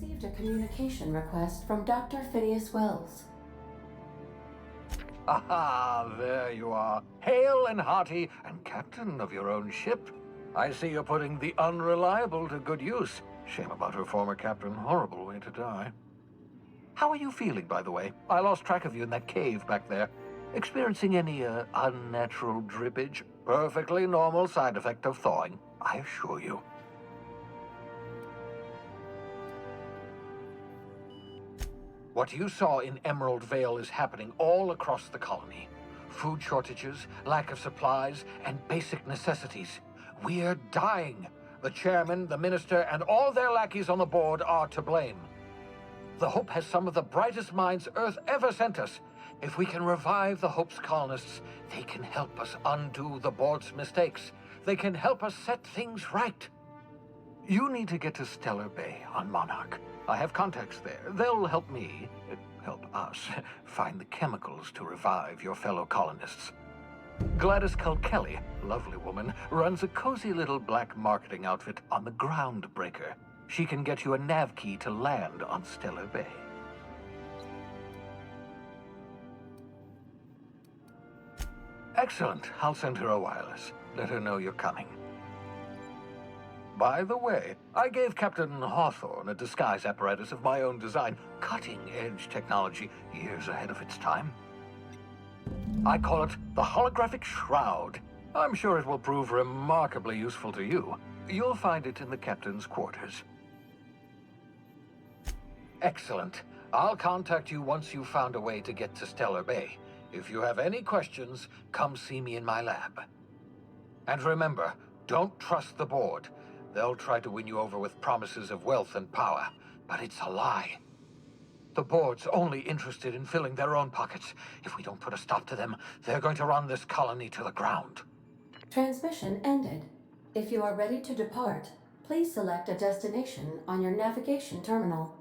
received a communication request from Dr. Phineas Wells. Aha, there you are. Hale and hearty, and captain of your own ship. I see you're putting the unreliable to good use. Shame about her former captain. Horrible way to die. How are you feeling, by the way? I lost track of you in that cave back there. Experiencing any, unnatural drippage? Perfectly normal side effect of thawing, I assure you. What you saw in Emerald Vale is happening all across the colony. Food shortages, lack of supplies, and basic necessities. We're dying. The chairman, the minister, and all their lackeys on the board are to blame. The Hope has some of the brightest minds Earth ever sent us. If we can revive the Hope's colonists, they can help us undo the board's mistakes. They can help us set things right. You need to get to Stellar Bay on Monarch. I have contacts there. They'll help me, help us, find the chemicals to revive your fellow colonists. Gladys Culkelly, lovely woman, runs a cozy little black marketing outfit on the Groundbreaker. She can get you a nav key to land on Stellar Bay. Excellent. I'll send her a wireless. Let her know you're coming. By the way, I gave Captain Hawthorne a disguise apparatus of my own design, cutting-edge technology, years ahead of its time. I call it the Holographic Shroud. I'm sure it will prove remarkably useful to you. You'll find it in the captain's quarters. Excellent. I'll contact you once you've found a way to get to Stellar Bay. If you have any questions, come see me in my lab. And remember, don't trust the board. They'll try to win you over with promises of wealth and power, but it's a lie. The board's only interested in filling their own pockets. If we don't put a stop to them, they're going to run this colony to the ground. Transmission ended. If you are ready to depart, please select a destination on your navigation terminal.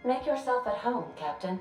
Make yourself at home, Captain.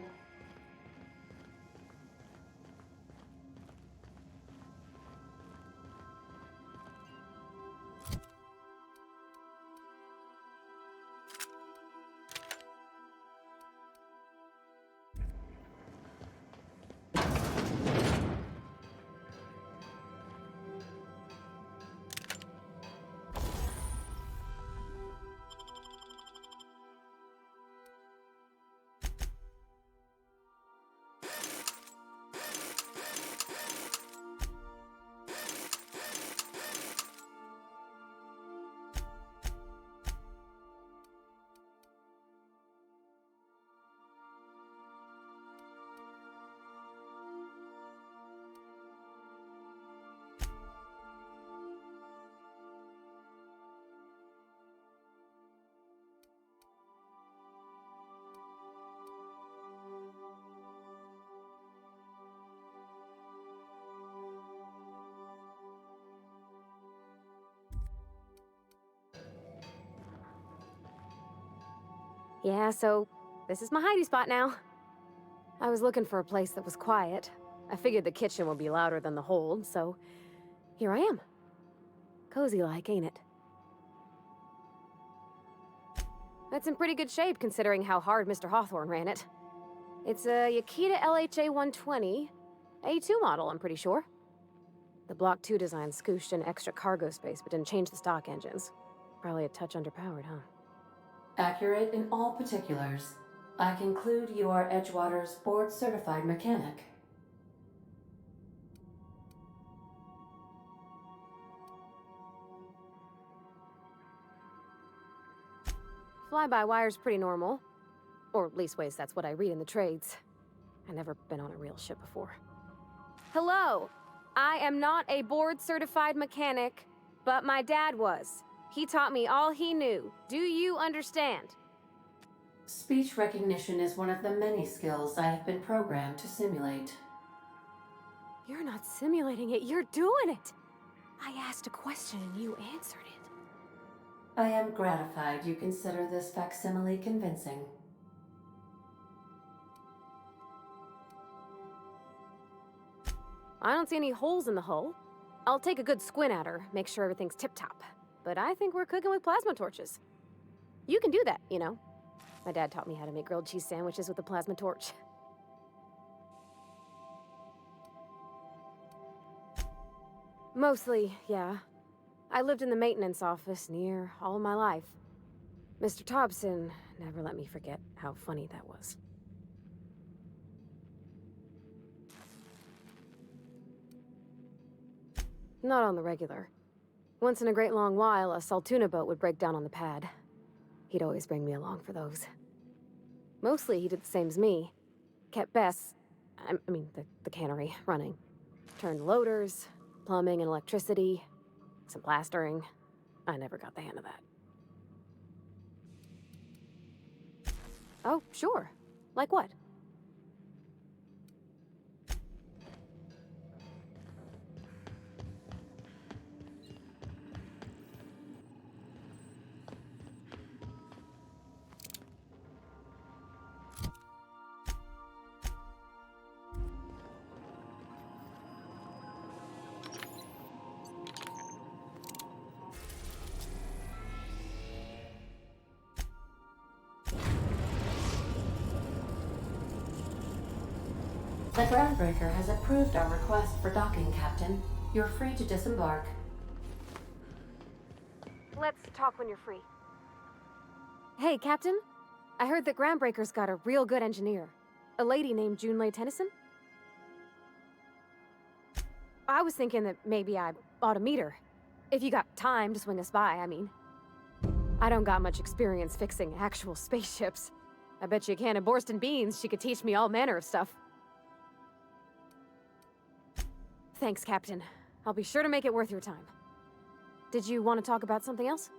Yeah, so this is my hidey spot now. I was looking for a place that was quiet. I figured the kitchen would be louder than the hold, so here I am. Cozy-like, ain't it? It's in pretty good shape considering how hard Mr. Hawthorne ran it. It's a Yakita LHA 120, A2 model, I'm pretty sure. The Block 2 design scooshed in extra cargo space but didn't change the stock engines. Probably a touch underpowered, huh? Accurate in all particulars. I conclude you are Edgewater's board-certified mechanic. Fly-by-wire's pretty normal. Or leastways, that's what I read in the trades. I've never been on a real ship before. Hello! I am not a board-certified mechanic, but my dad was. He taught me all he knew. Do you understand? Speech recognition is one of the many skills I have been programmed to simulate. You're not simulating it, you're doing it! I asked a question and you answered it. I am gratified you consider this facsimile convincing. I don't see any holes in the hull. I'll take a good squint at her, make sure everything's tip-top. But I think we're cooking with plasma torches. You can do that, you know. My dad taught me how to make grilled cheese sandwiches with a plasma torch. Mostly, yeah. I lived in the maintenance office near all my life. Mr. Thompson never let me forget how funny that was. Not on the regular. Once in a great long while, a Saltuna boat would break down on the pad. He'd always bring me along for those. Mostly, he did the same as me. Kept Bess, the cannery, running. Turned loaders, plumbing and electricity, some plastering. I never got the hang of that. Oh, sure. Like what? The groundbreaker has approved our request for docking, Captain. You're free to disembark. Let's talk when you're free. Hey, Captain. I heard that Groundbreaker's got a real good engineer. A lady named Junlei Tennyson. I was thinking that maybe I ought to meet her. If you got time to swing us by, I mean. I don't got much experience fixing actual spaceships. I bet you a can of Borston beans she could teach me all manner of stuff. Thanks, Captain. I'll be sure to make it worth your time. Did you want to talk about something else?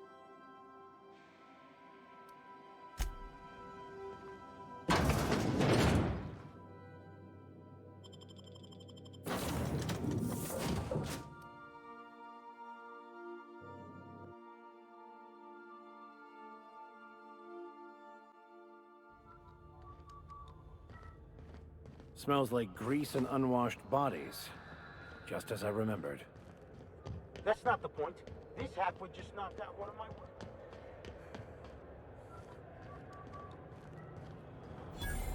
Smells like grease and unwashed bodies. Just as I remembered. That's not the point. This hackwood just knocked out one of my work.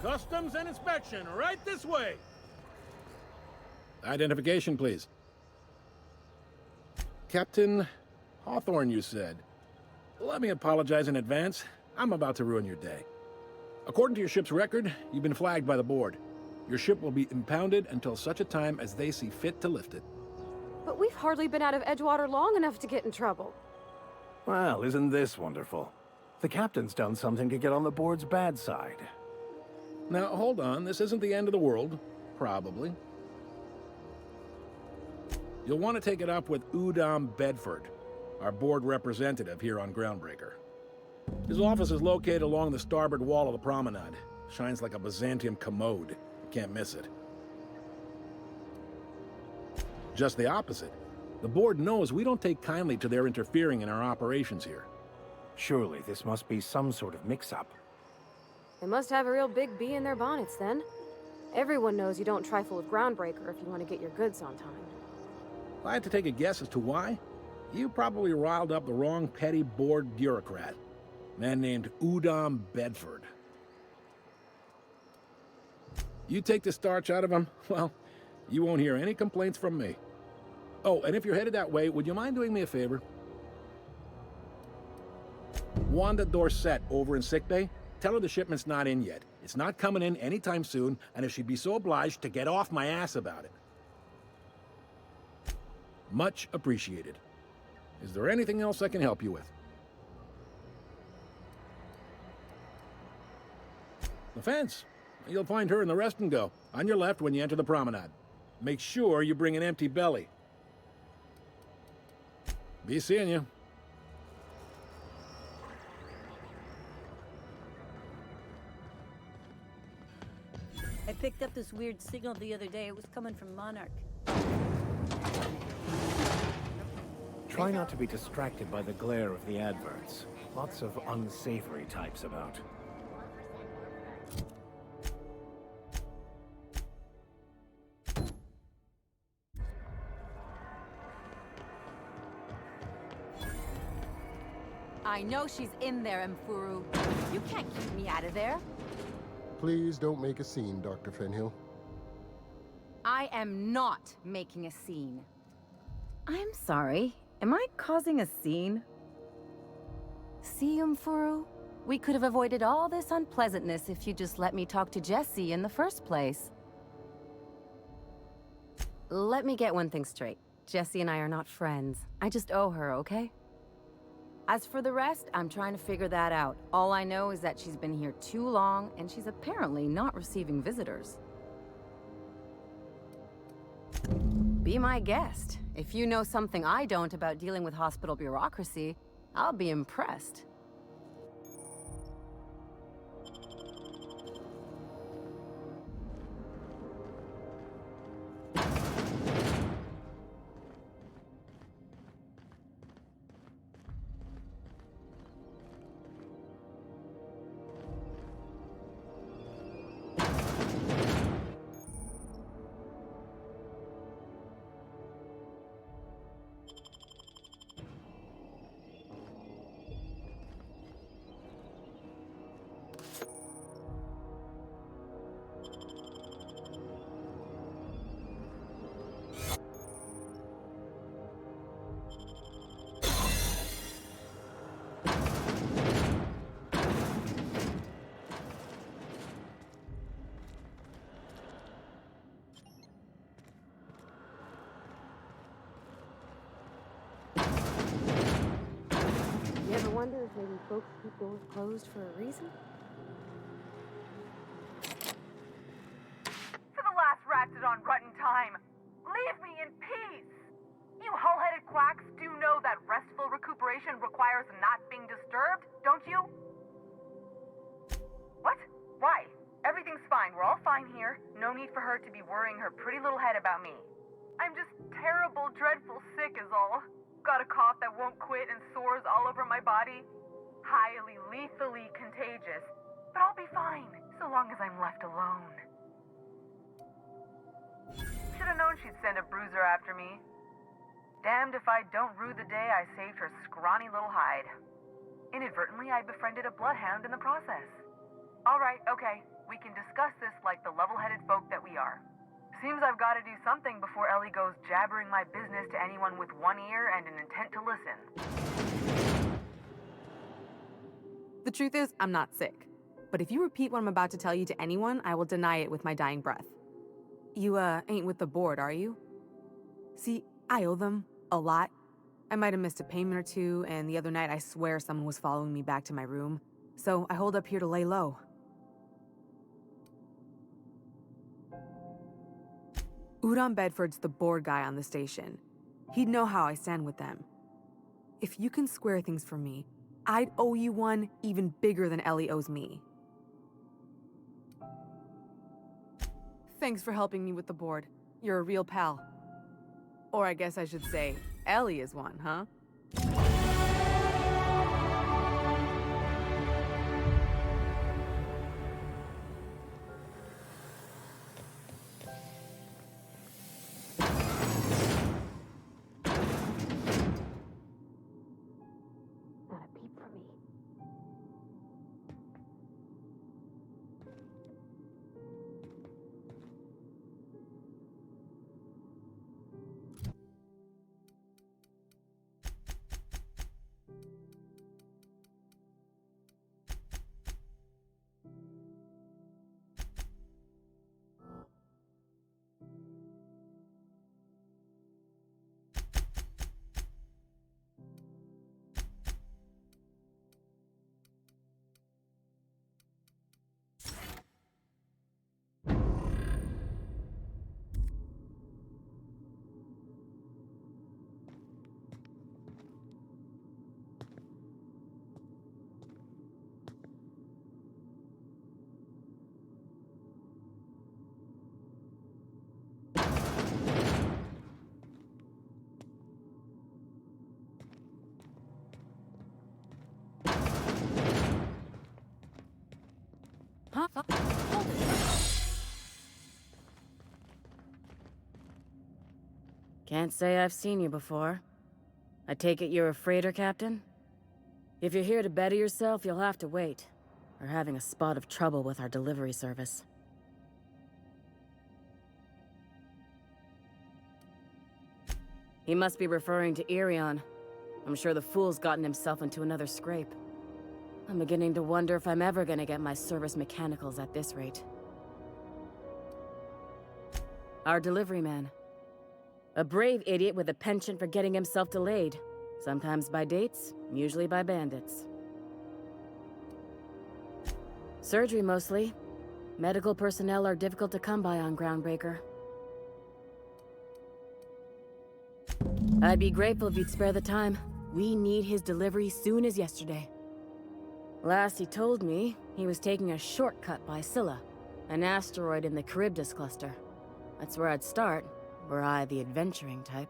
Customs and inspection, right this way! Identification, please. Captain Hawthorne, you said. Let me apologize in advance. I'm about to ruin your day. According to your ship's record, you've been flagged by the board. Your ship will be impounded until such a time as they see fit to lift it. But we've hardly been out of Edgewater long enough to get in trouble. Well, isn't this wonderful? The captain's done something to get on the board's bad side. Now, hold on. This isn't the end of the world. Probably. You'll want to take it up with Udom Bedford, our board representative here on Groundbreaker. His office is located along the starboard wall of the promenade. Shines like a Byzantium commode. Can't miss it. Just the opposite. The board knows we don't take kindly to their interfering in our operations here. Surely this must be some sort of mix-up. They must have a real big bee in their bonnets, then. Everyone knows you don't trifle with Groundbreaker if you want to get your goods on time. If I had to take a guess as to why, you probably riled up the wrong petty board bureaucrat. A man named Udom Bedford. You take the starch out of him, well, you won't hear any complaints from me. Oh, and if you're headed that way, would you mind doing me a favor? Wanda Dorset over in sickbay, tell her the shipment's not in yet. It's not coming in anytime soon, and if she'd be so obliged to get off my ass about it. Much appreciated. Is there anything else I can help you with? The fence. You'll find her in the rest and go, on your left when you enter the promenade. Make sure you bring an empty belly. Be seeing you. I picked up this weird signal the other day. It was coming from Monarch. Try not to be distracted by the glare of the adverts. Lots of unsavory types about. I know she's in there, Mfuru. You can't keep me out of there. Please don't make a scene, Dr. Fenhill. I am not making a scene. I'm sorry. Am I causing a scene? See, Mfuru? We could have avoided all this unpleasantness if you just let me talk to Jessie in the first place. Let me get one thing straight. Jessie and I are not friends. I just owe her, okay? As for the rest, I'm trying to figure that out. All I know is that she's been here too long, and she's apparently not receiving visitors. Be my guest. If you know something I don't about dealing with hospital bureaucracy, I'll be impressed. You ever wonder if maybe folks keep doors closed for a reason? For the last Ratted-on rotten time, leave me in peace! You hull-headed quacks do know that restful recuperation requires not being disturbed, don't you? What? Why? Everything's fine. We're all fine here. No need for her to be worrying her pretty little head about me. I'm just terrible, dreadful sick is all. Got a cough that won't quit and sores all over my body. Highly, lethally contagious. But I'll be fine, so long as I'm left alone. Should've known she'd send a bruiser after me. Damned if I don't rue the day I saved her scrawny little hide. Inadvertently, I befriended a bloodhound in the process. Alright, okay. We can discuss this like the level-headed folk that we are. Seems I've got to do something before Ellie goes jabbering my business to anyone with one ear and an intent to listen. The truth is, I'm not sick. But if you repeat what I'm about to tell you to anyone, I will deny it with my dying breath. You, ain't with the board, are you? See, I owe them a lot. I might have missed a payment or two, and the other night I swear someone was following me back to my room. So I hold up here to lay low. Udon Bedford's the board guy on the station. He'd know how I stand with them. If you can square things for me, I'd owe you one even bigger than Ellie owes me. Thanks for helping me with the board. You're a real pal. Or I guess I should say, Ellie is one, huh? Not a peep for me. Hold it. Can't say I've seen you before. I take it you're a freighter captain? If you're here to better yourself, you'll have to wait. We're having a spot of trouble with our delivery service. He must be referring to Irion. I'm sure the fool's gotten himself into another scrape. I'm beginning to wonder if I'm ever gonna get my service mechanicals at this rate. Our delivery man. A brave idiot with a penchant for getting himself delayed. Sometimes by dates, usually by bandits. Surgery mostly. Medical personnel are difficult to come by on Groundbreaker. I'd be grateful if you'd spare the time. We need his delivery soon as yesterday. Last he told me, he was taking a shortcut by Scylla, an asteroid in the Charybdis cluster. That's where I'd start, were I the adventuring type.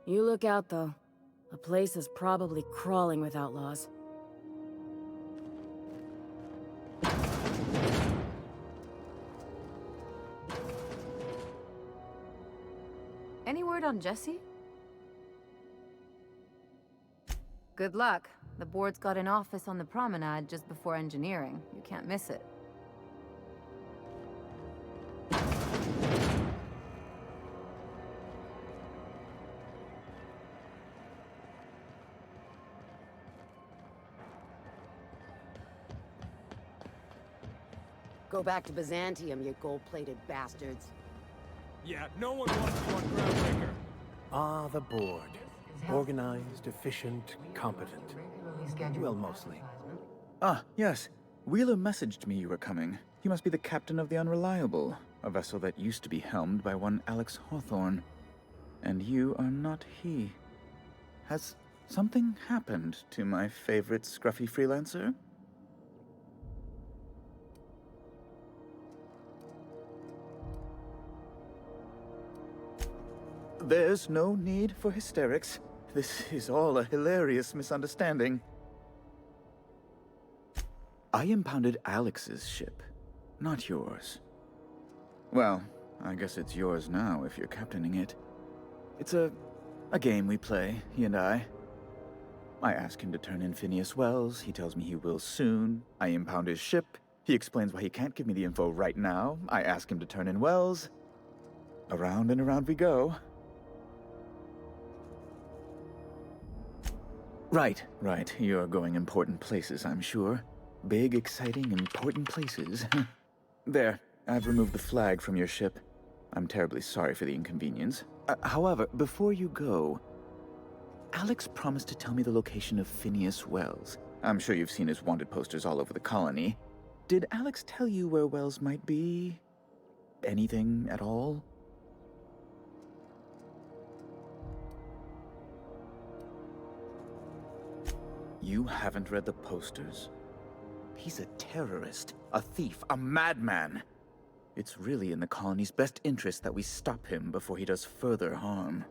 You look out, though. The place is probably crawling with outlaws. Any word on Jesse? Good luck. The board's got an office on the promenade just before engineering. You can't miss it. Go back to Byzantium, you gold-plated bastards. Yeah, no one wants you on Groundbreaker. Ah, the board. Organized, efficient, competent. Well, mostly. Ah, yes. Wheeler messaged me you were coming. He must be the captain of the Unreliable, a vessel that used to be helmed by one Alex Hawthorne. And you are not he. Has something happened to my favorite scruffy freelancer? There's no need for hysterics. This is all a hilarious misunderstanding. I impounded Alex's ship, not yours. Well, I guess it's yours now if you're captaining it. It's a game we play, he and I. I ask him to turn in Phineas Wells, he tells me he will soon. I impound his ship, he explains why he can't give me the info right now. I ask him to turn in Wells. Around and around we go. Right. You're going important places, I'm sure. Big, exciting, important places. There, I've removed the flag from your ship. I'm terribly sorry for the inconvenience. However, before you go, Alex promised to tell me the location of Phineas Wells. I'm sure you've seen his wanted posters all over the colony. Did Alex tell you where Wells might be? Anything at all? You haven't read the posters? He's a terrorist, a thief, a madman. It's really in the colony's best interest that we stop him before he does further harm.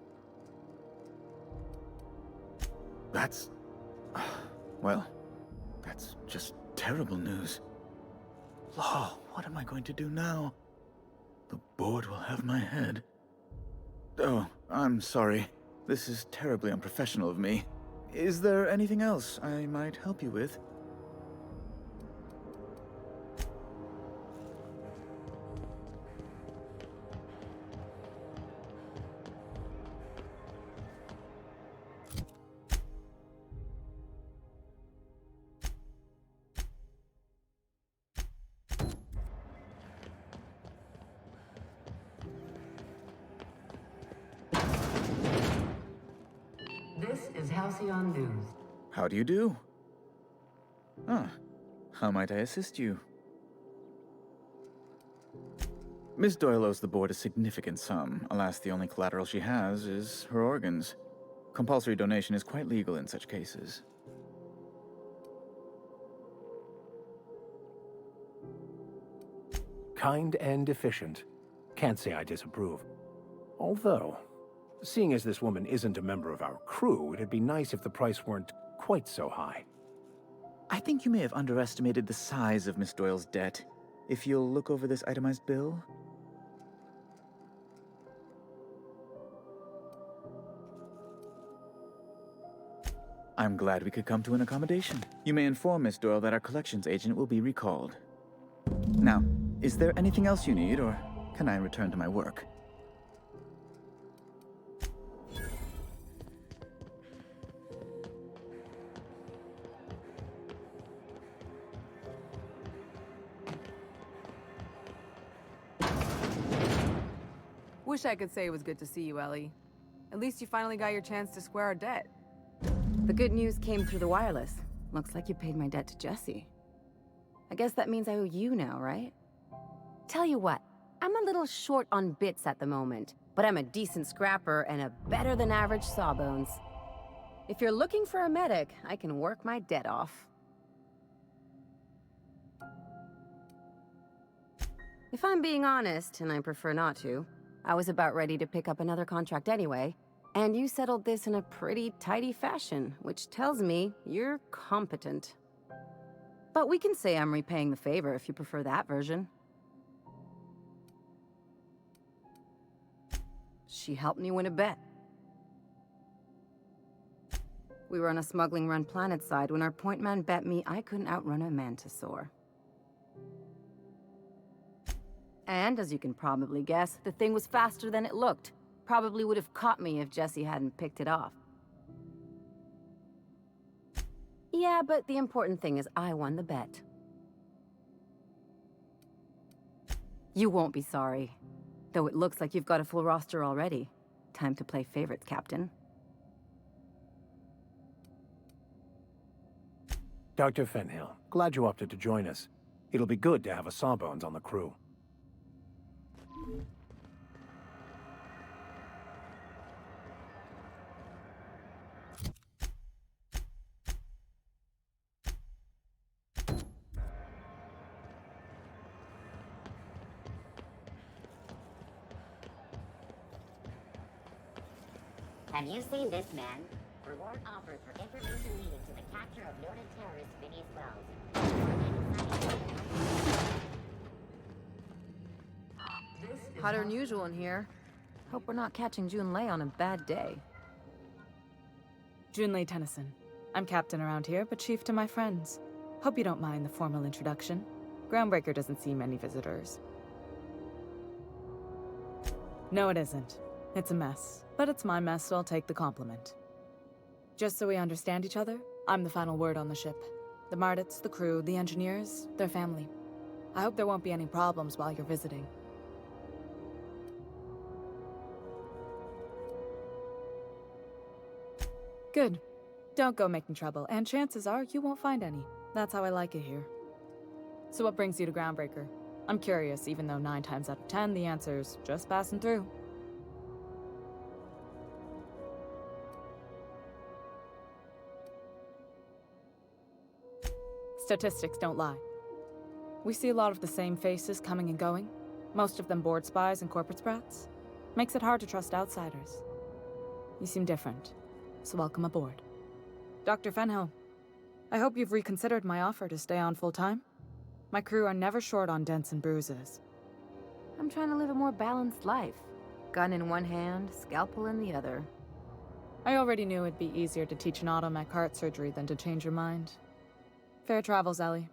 That's... well, that's just terrible news. Law, what am I going to do now? The board will have my head. Oh, I'm sorry. This is terribly unprofessional of me. Is there anything else I might help you with? This is Halcyon News. How do you do? Ah, how might I assist you? Miss Doyle owes the board a significant sum. Alas, the only collateral she has is her organs. Compulsory donation is quite legal in such cases. Kind and efficient. Can't say I disapprove. Although, seeing as this woman isn't a member of our crew, it'd be nice if the price weren't quite so high. I think you may have underestimated the size of Miss Doyle's debt. If you'll look over this itemized bill. I'm glad we could come to an accommodation. You may inform Miss Doyle that our collections agent will be recalled. Now, is there anything else you need, or can I return to my work? Wish I could say it was good to see you, Ellie. At least you finally got your chance to square our debt. The good news came through the wireless. Looks like you paid my debt to Jesse. I guess that means I owe you now, right? Tell you what, I'm a little short on bits at the moment, but I'm a decent scrapper and a better-than-average sawbones. If you're looking for a medic, I can work my debt off. If I'm being honest, and I prefer not to, I was about ready to pick up another contract anyway, and you settled this in a pretty tidy fashion, which tells me you're competent. But we can say I'm repaying the favor if you prefer that version. She helped me win a bet. We were on a smuggling run planetside when our point man bet me I couldn't outrun a mantisaur. And, as you can probably guess, the thing was faster than it looked. Probably would have caught me if Jesse hadn't picked it off. Yeah, but the important thing is I won the bet. You won't be sorry. Though it looks like you've got a full roster already. Time to play favorites, Captain. Dr. Fenhill, glad you opted to join us. It'll be good to have a Sawbones on the crew. Have you seen this man? Reward offered for information leading to the capture of noted terrorist Phineas Wells. Hotter than usual in here. Hope we're not catching Junlei on a bad day. Junlei Tennyson. I'm captain around here, but chief to my friends. Hope you don't mind the formal introduction. Groundbreaker doesn't see many visitors. No, it isn't. It's a mess. But it's my mess, so I'll take the compliment. Just so we understand each other, I'm the final word on the ship. The Mardits, the crew, the engineers, their family. I hope there won't be any problems while you're visiting. Good. Don't go making trouble, and chances are you won't find any. That's how I like it here. So what brings you to Groundbreaker? I'm curious, even though 9 times out of 10 the answer's just passing through. Statistics don't lie. We see a lot of the same faces coming and going, most of them board spies and corporate sprats. Makes it hard to trust outsiders. You seem different, so welcome aboard. Dr. Fenhill, I hope you've reconsidered my offer to stay on full-time. My crew are never short on dents and bruises. I'm trying to live a more balanced life. Gun in one hand, scalpel in the other. I already knew it'd be easier to teach an automech heart surgery than to change your mind. Fair travels, Ellie.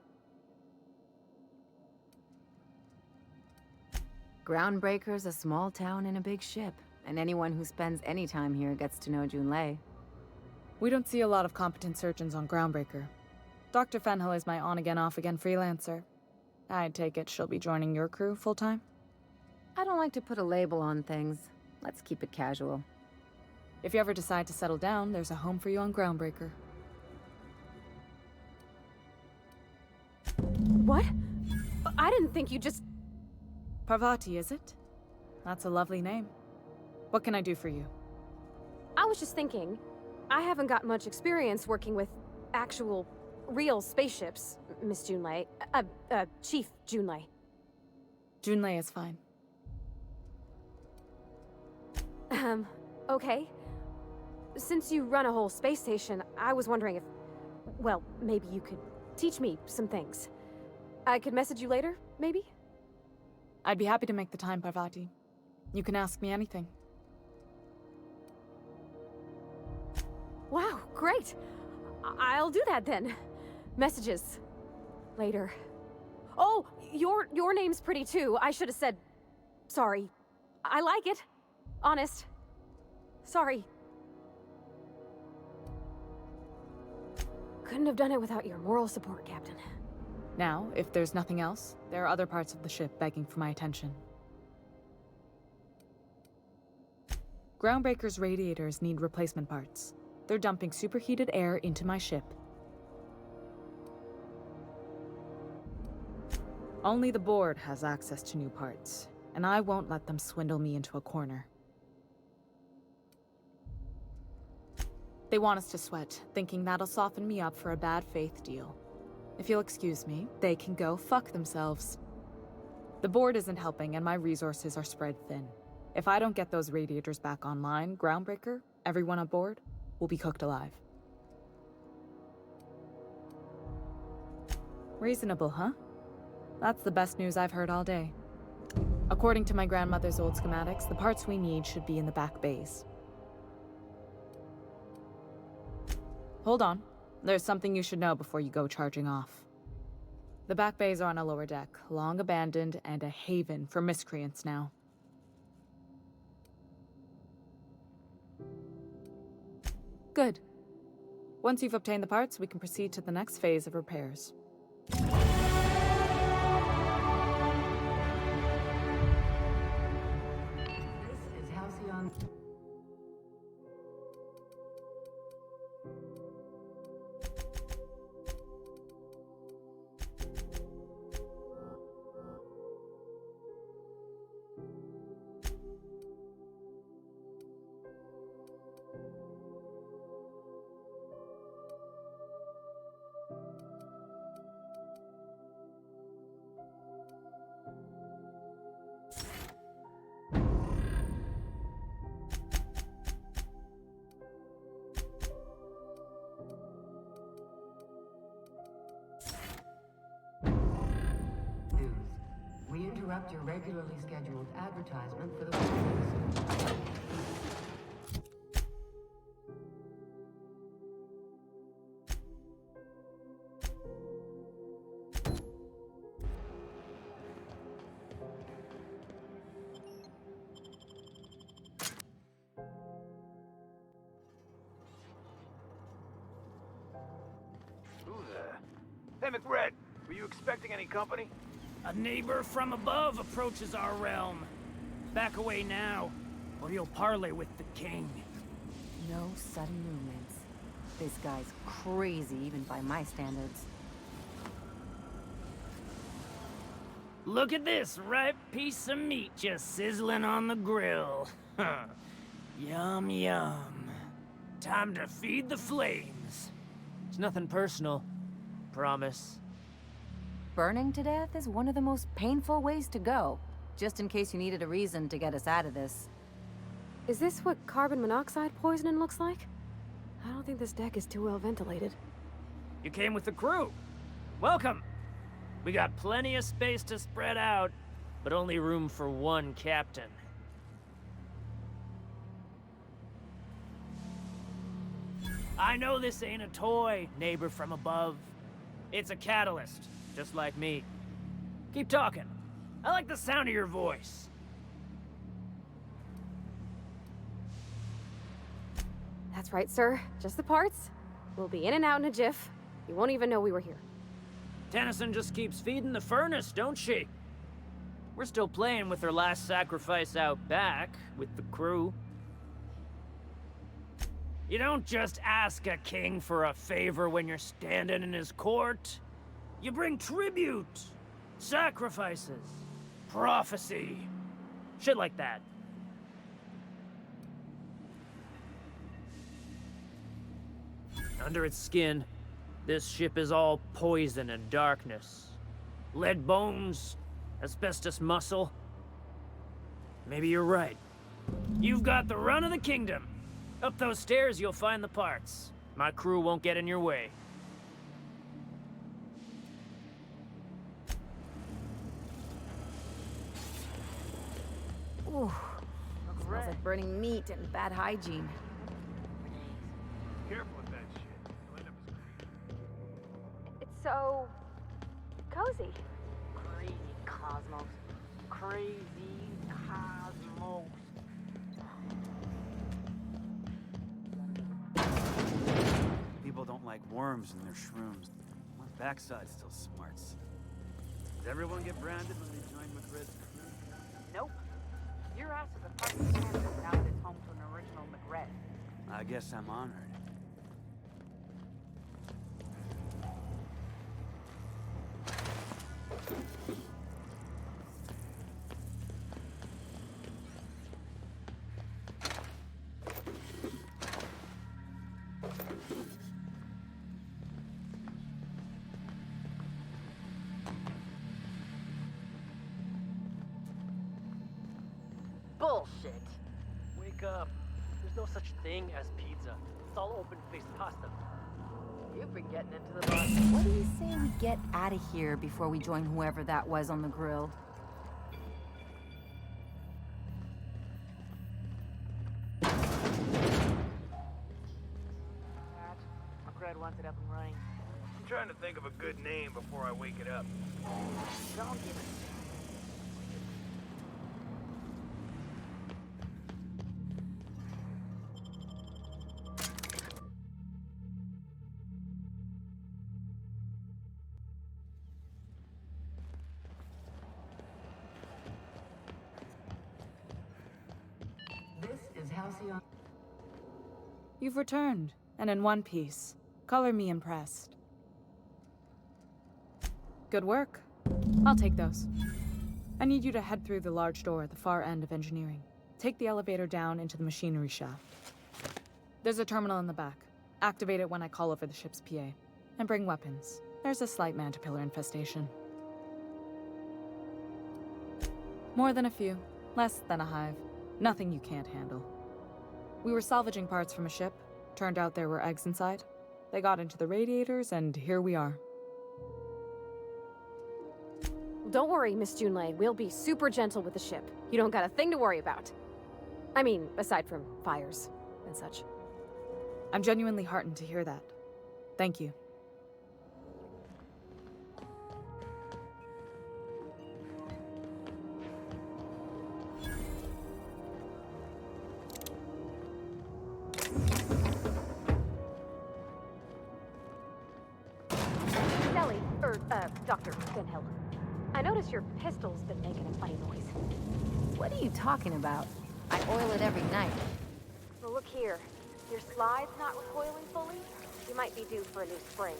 Groundbreaker's a small town in a big ship, and anyone who spends any time here gets to know Junlei. We don't see a lot of competent surgeons on Groundbreaker. Dr. Fenhill is my on-again, off-again freelancer. I take it she'll be joining your crew full-time? I don't like to put a label on things. Let's keep it casual. If you ever decide to settle down, there's a home for you on Groundbreaker. What? I didn't think you just... Parvati, is it? That's a lovely name. What can I do for you? I was just thinking, I haven't got much experience working with actual, real spaceships, Miss Junlei. Chief Junlei. Junlei is fine. Okay. Since you run a whole space station, I was wondering if... Well, maybe you could teach me some things. I could message you later, maybe? I'd be happy to make the time, Parvati. You can ask me anything. Wow, great! I'll do that then. Messages. Later. Oh, your name's pretty too. I should have said... Sorry. I like it. Honest. Sorry. Couldn't have done it without your moral support, Captain. Now, if there's nothing else, there are other parts of the ship begging for my attention. Groundbreaker's radiators need replacement parts. They're dumping superheated air into my ship. Only the board has access to new parts, and I won't let them swindle me into a corner. They want us to sweat, thinking that'll soften me up for a bad faith deal. If you'll excuse me, they can go fuck themselves. The board isn't helping, and my resources are spread thin. If I don't get those radiators back online, Groundbreaker, everyone aboard, will be cooked alive. Reasonable, huh? That's the best news I've heard all day. According to my grandmother's old schematics, the parts we need should be in the back bays. Hold on. There's something you should know before you go charging off. The back bays are on a lower deck, long abandoned and a haven for miscreants now. Good. Once you've obtained the parts, we can proceed to the next phase of repairs. This is Halcyon. We interrupt your regularly scheduled advertisement for the Walkthroughs. Who there? Hey, McRed, were you expecting any company? A neighbor from above approaches our realm. Back away now, or you'll parley with the king. No sudden movements. This guy's crazy, even by my standards. Look at this ripe piece of meat just sizzling on the grill. Yum, yum. Time to feed the flames. It's nothing personal. Promise. Burning to death is one of the most painful ways to go, just in case you needed a reason to get us out of this. Is this what carbon monoxide poisoning looks like? I don't think this deck is too well ventilated. You came with the crew. Welcome. We got plenty of space to spread out, but only room for one captain. I know this ain't a toy, neighbor from above. It's a catalyst, just like me. Keep talking. I like the sound of your voice. That's right, sir. Just the parts. We'll be in and out in a jiff. You won't even know we were here. Tennyson just keeps feeding the furnace, don't she? We're still playing with her last sacrifice out back, with the crew. You don't just ask a king for a favor when you're standing in his court. You bring tribute, sacrifices, prophecy, shit like that. Under its skin, this ship is all poison and darkness. Lead bones, asbestos muscle. Maybe you're right. You've got the run of the kingdom. Up those stairs, you'll find the parts. My crew won't get in your way. Whew. Smells like burning meat and bad hygiene. Careful with that shit. You'll end up as It's so cozy. Crazy cosmos. Crazy cosmos. People don't like worms in their shrooms. My backside still smarts. Does everyone get branded when they join McRed's crew? Nope. Your ass is a part of the campus now that it's home to an original McRed. I guess I'm honored. Bullshit. Wake up. There's no such thing as pizza. It's all open-faced pasta. You've been getting into the box. What do you say we get out of here before we join whoever that was on the grill? McRed wants it up and running. I'm trying to think of a good name before I wake it up. Don't give it. This is Halcyon. You've returned, and in one piece. Color me impressed. Good work. I'll take those. I need you to head through the large door at the far end of engineering. Take the elevator down into the machinery shaft. There's a terminal in the back. Activate it when I call over the ship's PA. And bring weapons. There's a slight man-to-pillar infestation. More than a few. Less than a hive. Nothing you can't handle. We were salvaging parts from a ship. Turned out there were eggs inside. They got into the radiators, and here we are. Don't worry, Miss Junlei. We'll be super gentle with the ship. You don't got a thing to worry about. I mean, aside from fires and such. I'm genuinely heartened to hear that. Thank you. Dr. Finhill. I noticed your pistol's been making a funny noise. What are you talking about? I oil it every night. Well, look here. Your slide's not recoiling fully. You might be due for a new spring.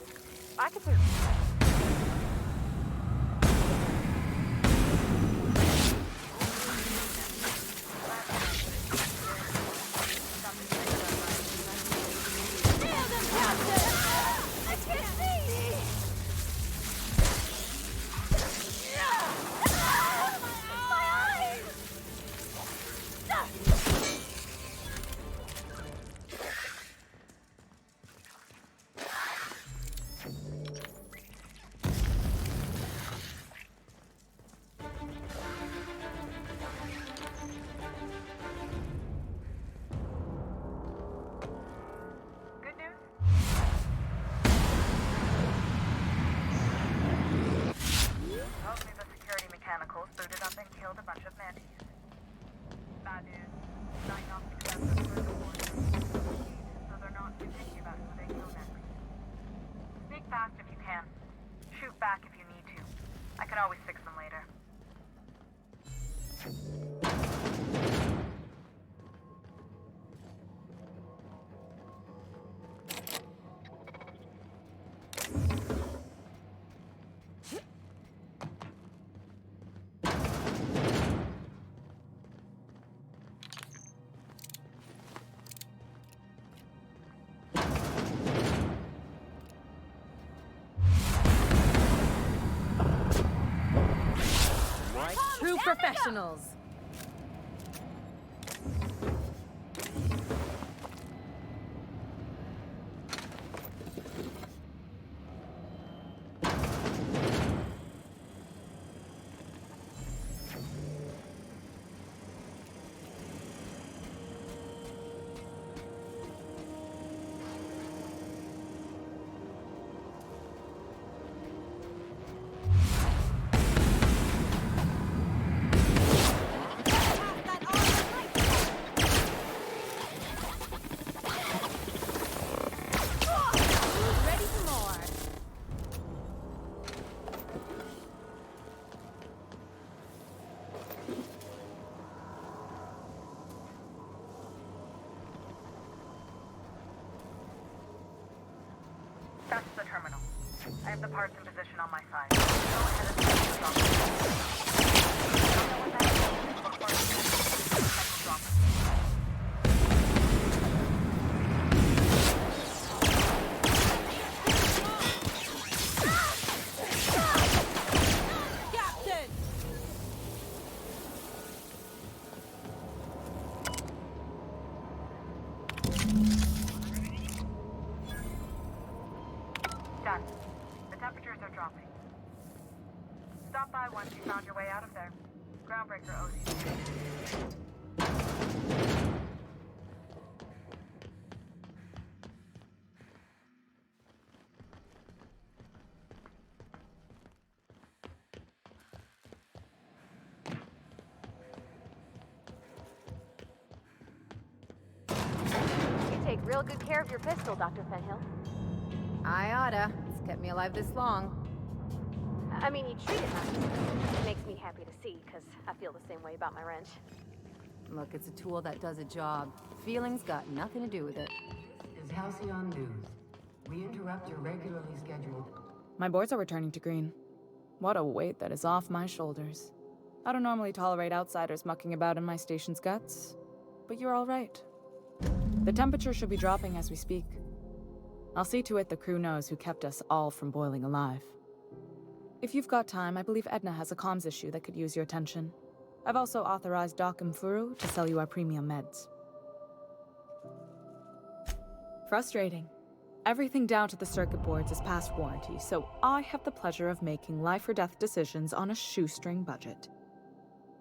I could booted up and killed a bunch of mantis. Bad news. Diagnostics have the further warning, so they're not too picky about who they kill next. Sneak fast if you can. Shoot back if you need to. I can always fix them later. True professionals. That's the terminal. I have the parts in position on my side. Go ahead and drop it. Don't know what that is. Look for it. Drop it. Captain! Done. The temperatures are dropping. Stop by once you found your way out of there. Groundbreaker owes you. You take real good care of your pistol, Dr. Fenhill. I oughta. It's kept me alive this long. I mean, you treat it nice. It makes me happy to see, because I feel the same way about my wrench. Look, it's a tool that does a job. Feelings got nothing to do with it. This is Halcyon News. We interrupt your regularly scheduled... My boards are returning to green. What a weight that is off my shoulders. I don't normally tolerate outsiders mucking about in my station's guts, but you're all right. The temperature should be dropping as we speak. I'll see to it the crew knows who kept us all from boiling alive. If you've got time, I believe Edna has a comms issue that could use your attention. I've also authorized Doc and Furu to sell you our premium meds. Frustrating. Everything down to the circuit boards is past warranty, so I have the pleasure of making life-or-death decisions on a shoestring budget.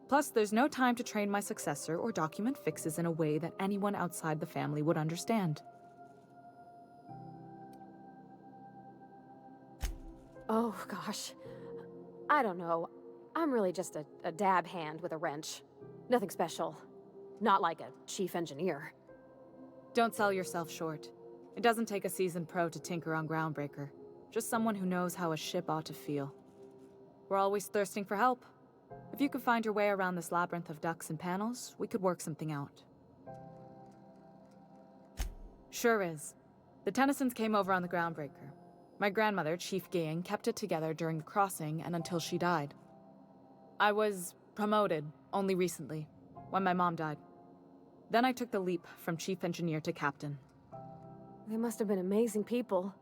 Plus, there's no time to train my successor or document fixes in a way that anyone outside the family would understand. Oh, gosh. I don't know. I'm really just a dab hand with a wrench. Nothing special. Not like a chief engineer. Don't sell yourself short. It doesn't take a seasoned pro to tinker on Groundbreaker. Just someone who knows how a ship ought to feel. We're always thirsting for help. If you could find your way around this labyrinth of ducts and panels, we could work something out. Sure is. The Tennysons came over on the Groundbreaker. My grandmother, Chief Gaying, kept it together during the crossing and until she died. I was promoted only recently, when my mom died. Then I took the leap from chief engineer to captain. They must have been amazing people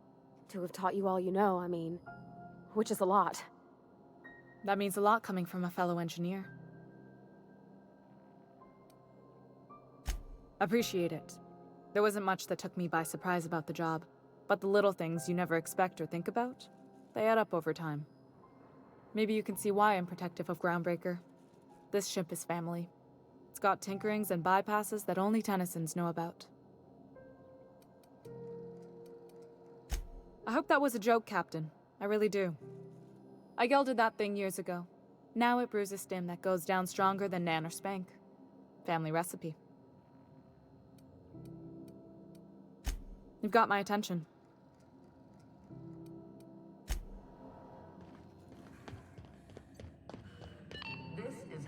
to have taught you all you know, I mean, which is a lot. That means a lot coming from a fellow engineer. Appreciate it. There wasn't much that took me by surprise about the job, but the little things you never expect or think about, they add up over time. Maybe you can see why I'm protective of Groundbreaker. This ship is family. It's got tinkerings and bypasses that only Tennysons know about. I hope that was a joke, Captain. I really do. I gelded that thing years ago. Now it brews a stim that goes down stronger than Nan or Spank. Family recipe. You've got my attention. This is...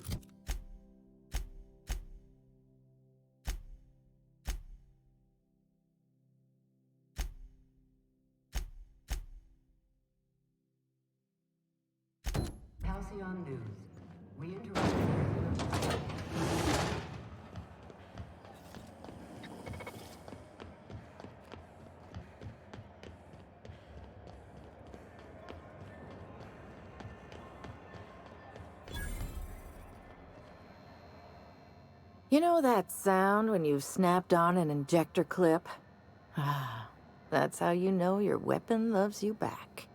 Halcyon News. We interrupt your regular... You know that sound when you've snapped on an injector clip? Ah, that's how you know your weapon loves you back.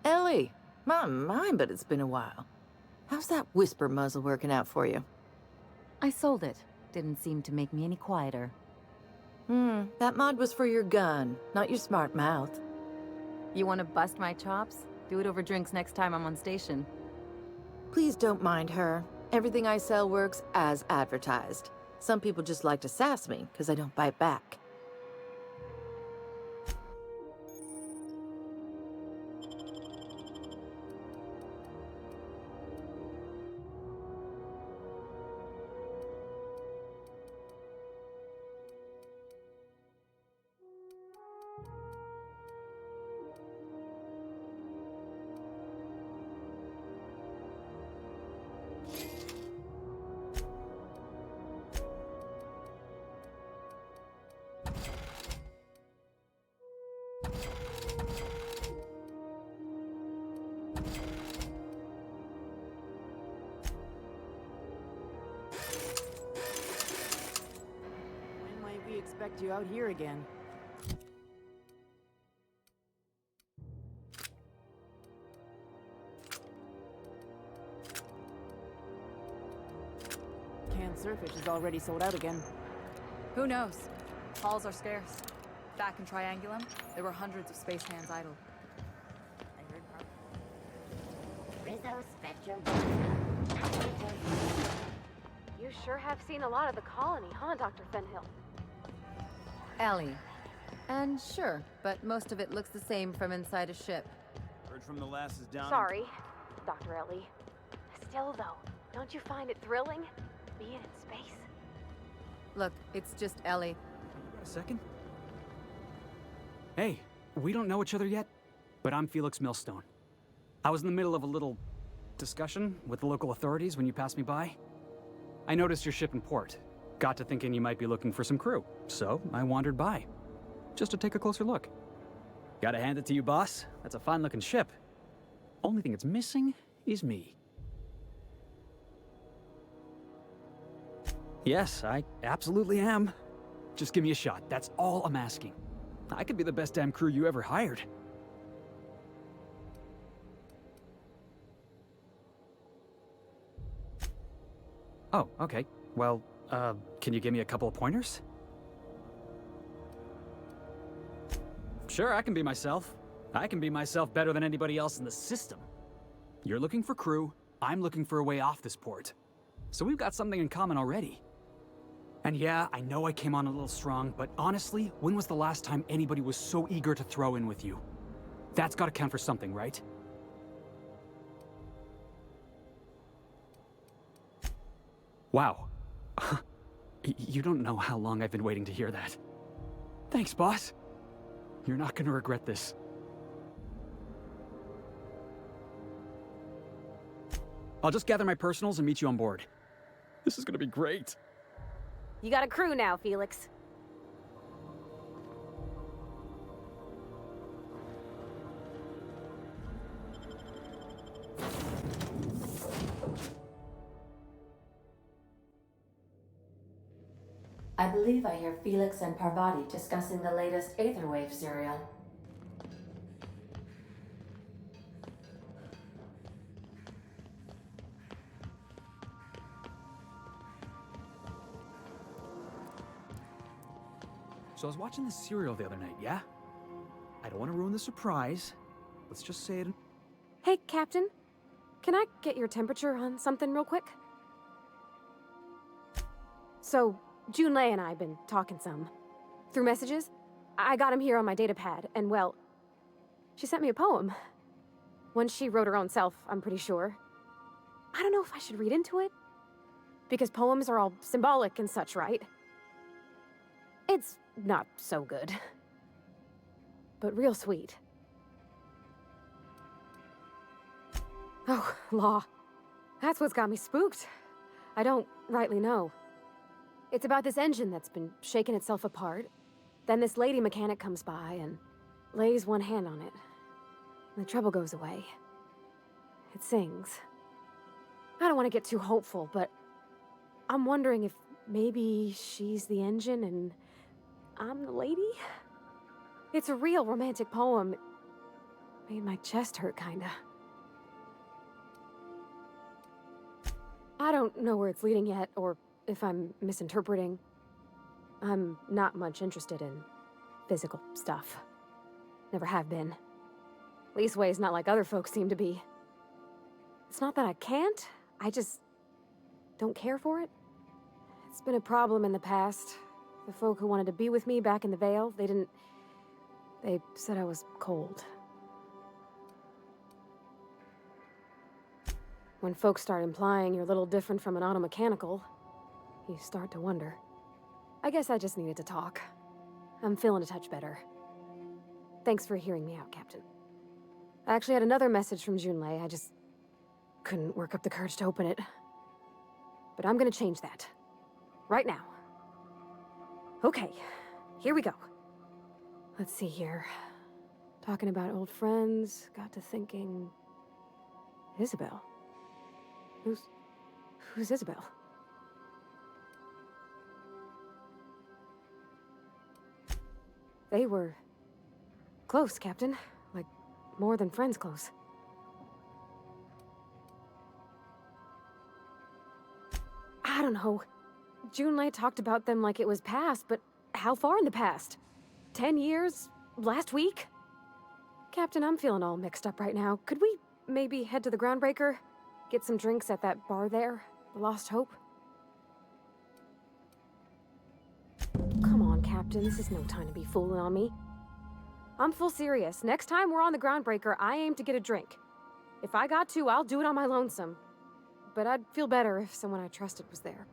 Ellie, my, but it's been a while. How's that whisper muzzle working out for you? I sold it. Didn't seem to make me any quieter. That mod was for your gun, not your smart mouth. You want to bust my chops? Do it over drinks next time I'm on station. Please don't mind her. Everything I sell works as advertised. Some people just like to sass me, because I don't bite back. left you out here again. Canned surfish is already sold out again. Who knows? Halls are scarce. Back in Triangulum, there were hundreds of space hands idle. Rizzo Spectrum. You sure have seen a lot of the colony, huh, Dr. Fenhill? Ellie. And sure, but most of it looks the same from inside a ship. Heard from the lasses down. Sorry, Dr. Ellie. Still, though, don't you find it thrilling, being in space? Look, it's just Ellie. A second? Hey, we don't know each other yet, but I'm Felix Millstone. I was in the middle of a little discussion with the local authorities when you passed me by. I noticed your ship in port. Got to thinking you might be looking for some crew, so I wandered by, just to take a closer look. Gotta hand it to you, boss. That's a fine-looking ship. Only thing it's missing is me. Yes, I absolutely am. Just give me a shot. That's all I'm asking. I could be the best damn crew you ever hired. Oh, okay. Well, can you give me a couple of pointers? Sure, I can be myself. I can be myself better than anybody else in the system. You're looking for crew, I'm looking for a way off this port. So we've got something in common already. And yeah, I know I came on a little strong, but honestly, when was the last time anybody was so eager to throw in with you? That's gotta count for something, right? Wow. You don't know how long I've been waiting to hear that. Thanks, boss. You're not gonna regret this. I'll just gather my personals and meet you on board. This is gonna be great. You got a crew now, Felix. I believe I hear Felix and Parvati discussing the latest Aetherwave serial. So I was watching the serial the other night, yeah? I don't want to ruin the surprise. Let's just say it. Hey, Captain. Can I get your temperature on something real quick? So, Junlei and I have been talking some. Through messages. I got him here on my datapad, and well, she sent me a poem. One she wrote her own self, I'm pretty sure. I don't know if I should read into it. Because poems are all symbolic and such, right? It's not so good. But real sweet. Oh, law. That's what's got me spooked. I don't rightly know. It's about this engine that's been shaking itself apart. Then this lady mechanic comes by and lays one hand on it. And the trouble goes away. It sings. I don't want to get too hopeful, but I'm wondering if maybe she's the engine and I'm the lady? It's a real romantic poem. Made my chest hurt, kinda. I don't know where it's leading yet, or if I'm misinterpreting. I'm not much interested in physical stuff. Never have been. Leastways, not like other folks seem to be. It's not that I can't, I just don't care for it. It's been a problem in the past. The folk who wanted to be with me back in the Vale, they said I was cold. When folks start implying you're a little different from an automechanical, you start to wonder. I guess I just needed to talk. I'm feeling a touch better. Thanks for hearing me out, Captain. I actually had another message from Junlei. I just couldn't work up the courage to open it. But I'm gonna change that. Right now. Okay, here we go. Let's see here. Talking about old friends, got to thinking... Isabel? Who's Isabel? They were close, Captain. Like, more than friends close. I don't know. Junlei talked about them like it was past, but how far in the past? 10 years? Last week? Captain, I'm feeling all mixed up right now. Could we maybe head to the Groundbreaker? Get some drinks at that bar there? The Lost Hope? Come on, Captain. This is no time to be fooling on me. I'm full serious. Next time we're on the Groundbreaker, I aim to get a drink. If I got to, I'll do it on my lonesome. But I'd feel better if someone I trusted was there.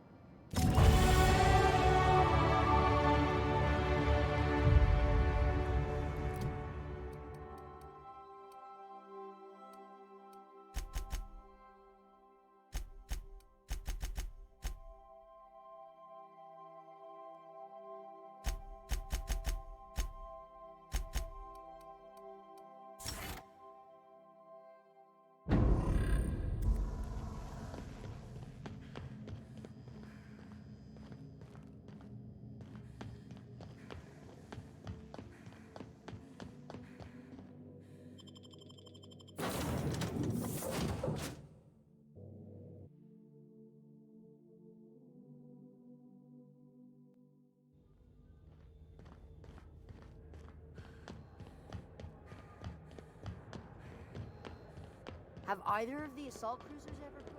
Have either of the assault cruisers ever put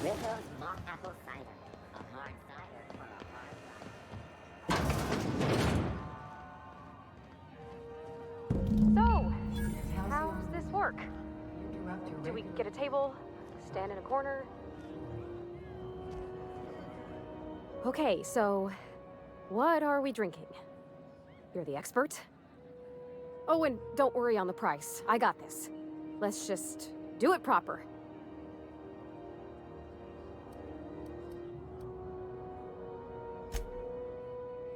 Rico's mock apple cider. A hard cider for a hard life. So, how's this work? Do we get a table? Stand in a corner? Okay, so what are we drinking? You're the expert? Oh, and don't worry on the price. I got this. Let's just do it proper.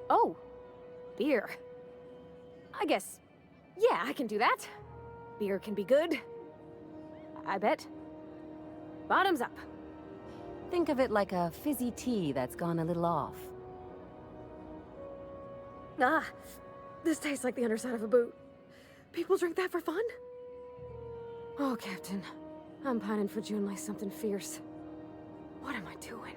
Oh, beer. I guess, yeah, I can do that. Beer can be good. I bet. Bottoms up. Think of it like a fizzy tea that's gone a little off. Ah, this tastes like the underside of a boot. People drink that for fun? Oh, Captain. I'm pining for June like something fierce. What am I doing?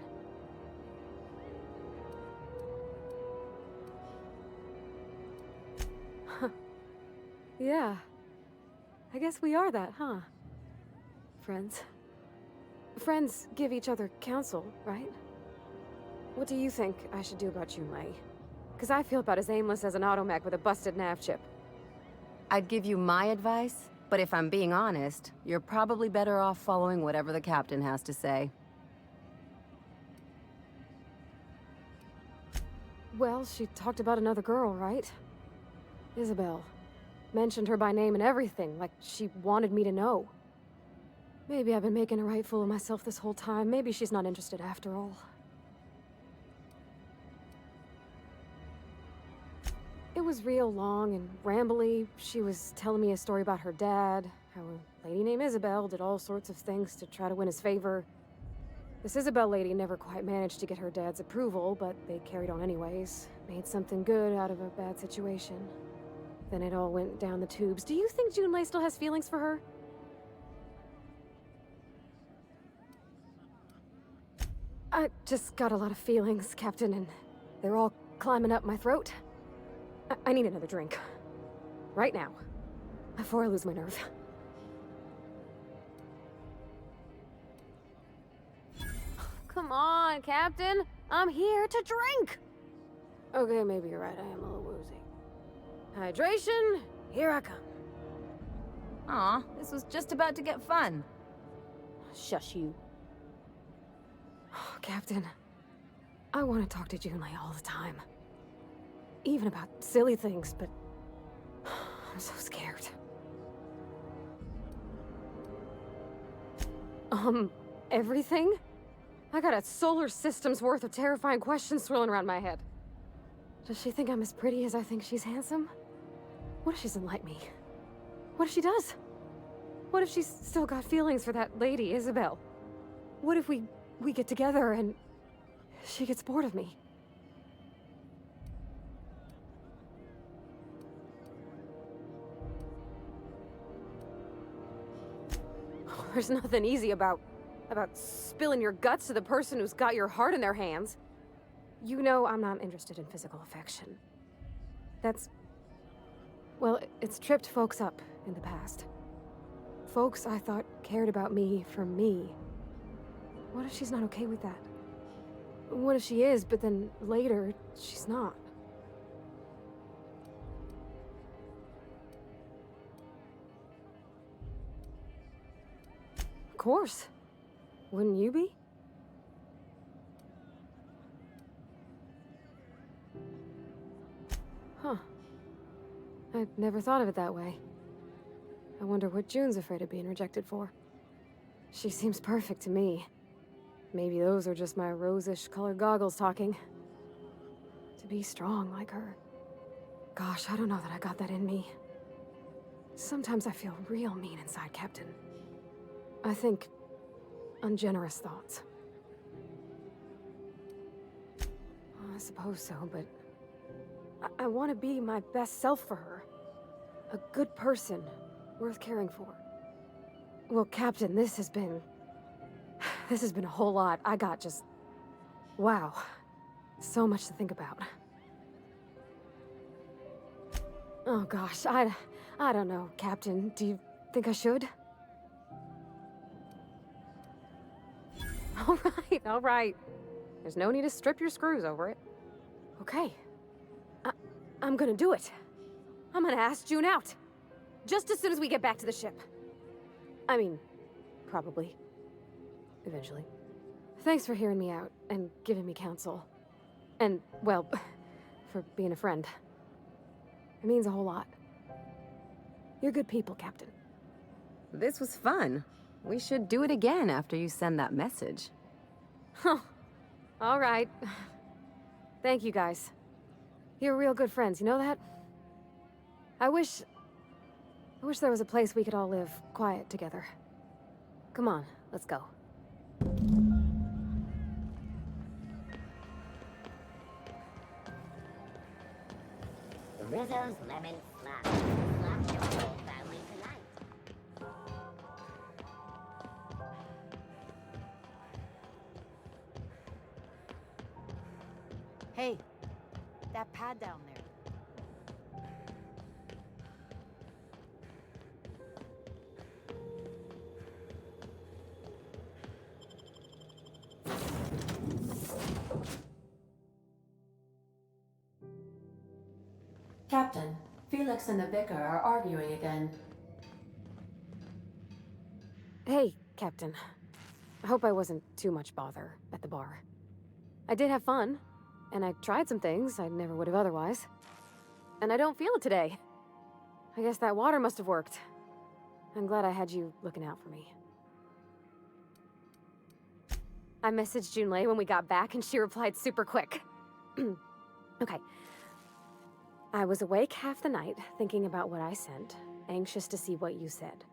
Huh. Yeah. I guess we are that, huh? Friends. Friends give each other counsel, right? What do you think I should do about Junlei? Because I feel about as aimless as an automech with a busted nav chip. I'd give you my advice, but if I'm being honest, you're probably better off following whatever the captain has to say. Well, she talked about another girl, right? Isabel. Mentioned her by name and everything, like she wanted me to know. Maybe I've been making a right fool of myself this whole time. Maybe she's not interested after all. It was real long and rambly. She was telling me a story about her dad, how a lady named Isabel did all sorts of things to try to win his favor. This Isabel lady never quite managed to get her dad's approval, but they carried on anyways. Made something good out of a bad situation. Then it all went down the tubes. Do you think Junlei still has feelings for her? I just got a lot of feelings, Captain, and they're all climbing up my throat. I need another drink. Right now. Before I lose my nerve. Come on, Captain. I'm here to drink! Okay, maybe you're right. I am a little woozy. Hydration, here I come. Aw, this was just about to get fun. Shush you. Oh, Captain, I want to talk to Junlei all the time. Even about silly things, but I'm so scared. Everything? I got a solar system's worth of terrifying questions swirling around my head. Does she think I'm as pretty as I think she's handsome? What if she doesn't like me? What if she does? What if she's still got feelings for that lady, Isabel? What if we get together and she gets bored of me? There's nothing easy about spilling your guts to the person who's got your heart in their hands. You know I'm not interested in physical affection. Well, it's tripped folks up in the past. Folks I thought cared about me for me. What if she's not okay with that? What if she is, but then later, she's not? Of course. Wouldn't you be? Huh. I'd never thought of it that way. I wonder what June's afraid of being rejected for. She seems perfect to me. Maybe those are just my rose-ish colored goggles talking. To be strong like her. Gosh, I don't know that I got that in me. Sometimes I feel real mean inside, Captain. I think ungenerous thoughts. I suppose so, but I want to be my best self for her. A good person, worth caring for. Well, Captain, this has been a whole lot. I got just... wow. So much to think about. Oh gosh, I don't know, Captain. Do you think I should? All right. There's no need to strip your screws over it. Okay. I'm gonna do it. I'm gonna ask June out. Just as soon as we get back to the ship. I mean, probably. Eventually. Thanks for hearing me out and giving me counsel. And, well, for being a friend. It means a whole lot. You're good people, Captain. This was fun. We should do it again after you send that message. Huh. All right. Thank you, guys. You're real good friends, you know that? I wish there was a place we could all live quiet together. Come on, let's go. Rizzo's Lemon Slap. Slap your whole family tonight. Hey, that pad down there. Captain, Felix and the Vicar are arguing again. Hey, Captain. I hope I wasn't too much bother at the bar. I did have fun, and I tried some things I never would have otherwise. And I don't feel it today. I guess that water must have worked. I'm glad I had you looking out for me. I messaged Junlei when we got back, and she replied super quick. Okay. I was awake half the night, thinking about what I sent, anxious to see what you said.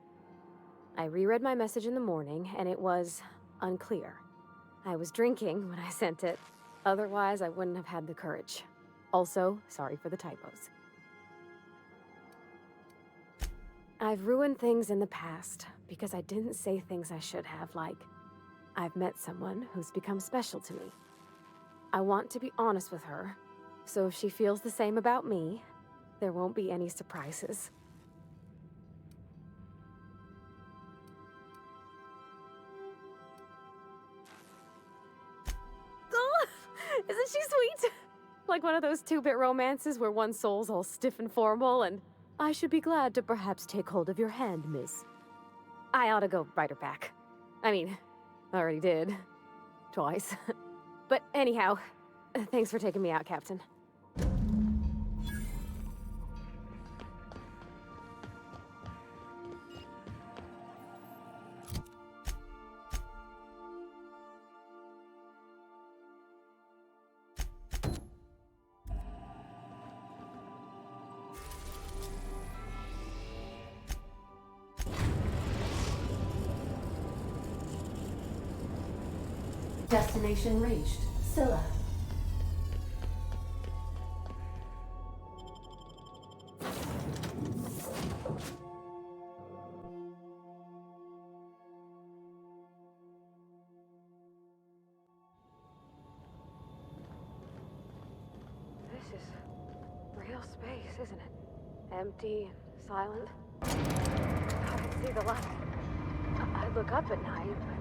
I reread my message in the morning, and it was unclear. I was drinking when I sent it. Otherwise, I wouldn't have had the courage. Also, sorry for the typos. I've ruined things in the past because I didn't say things I should have, like, I've met someone who's become special to me. I want to be honest with her, so if she feels the same about me, there won't be any surprises. Oh, isn't she sweet? Like one of those 2-bit romances where one soul's all stiff and formal and, I should be glad to perhaps take hold of your hand, miss. I ought to go write her back. I mean, I already did. Twice. But anyhow, thanks for taking me out, Captain. Destination reached. Scylla. This is real space, isn't it? Empty, silent. I can see the light. I look up at night, but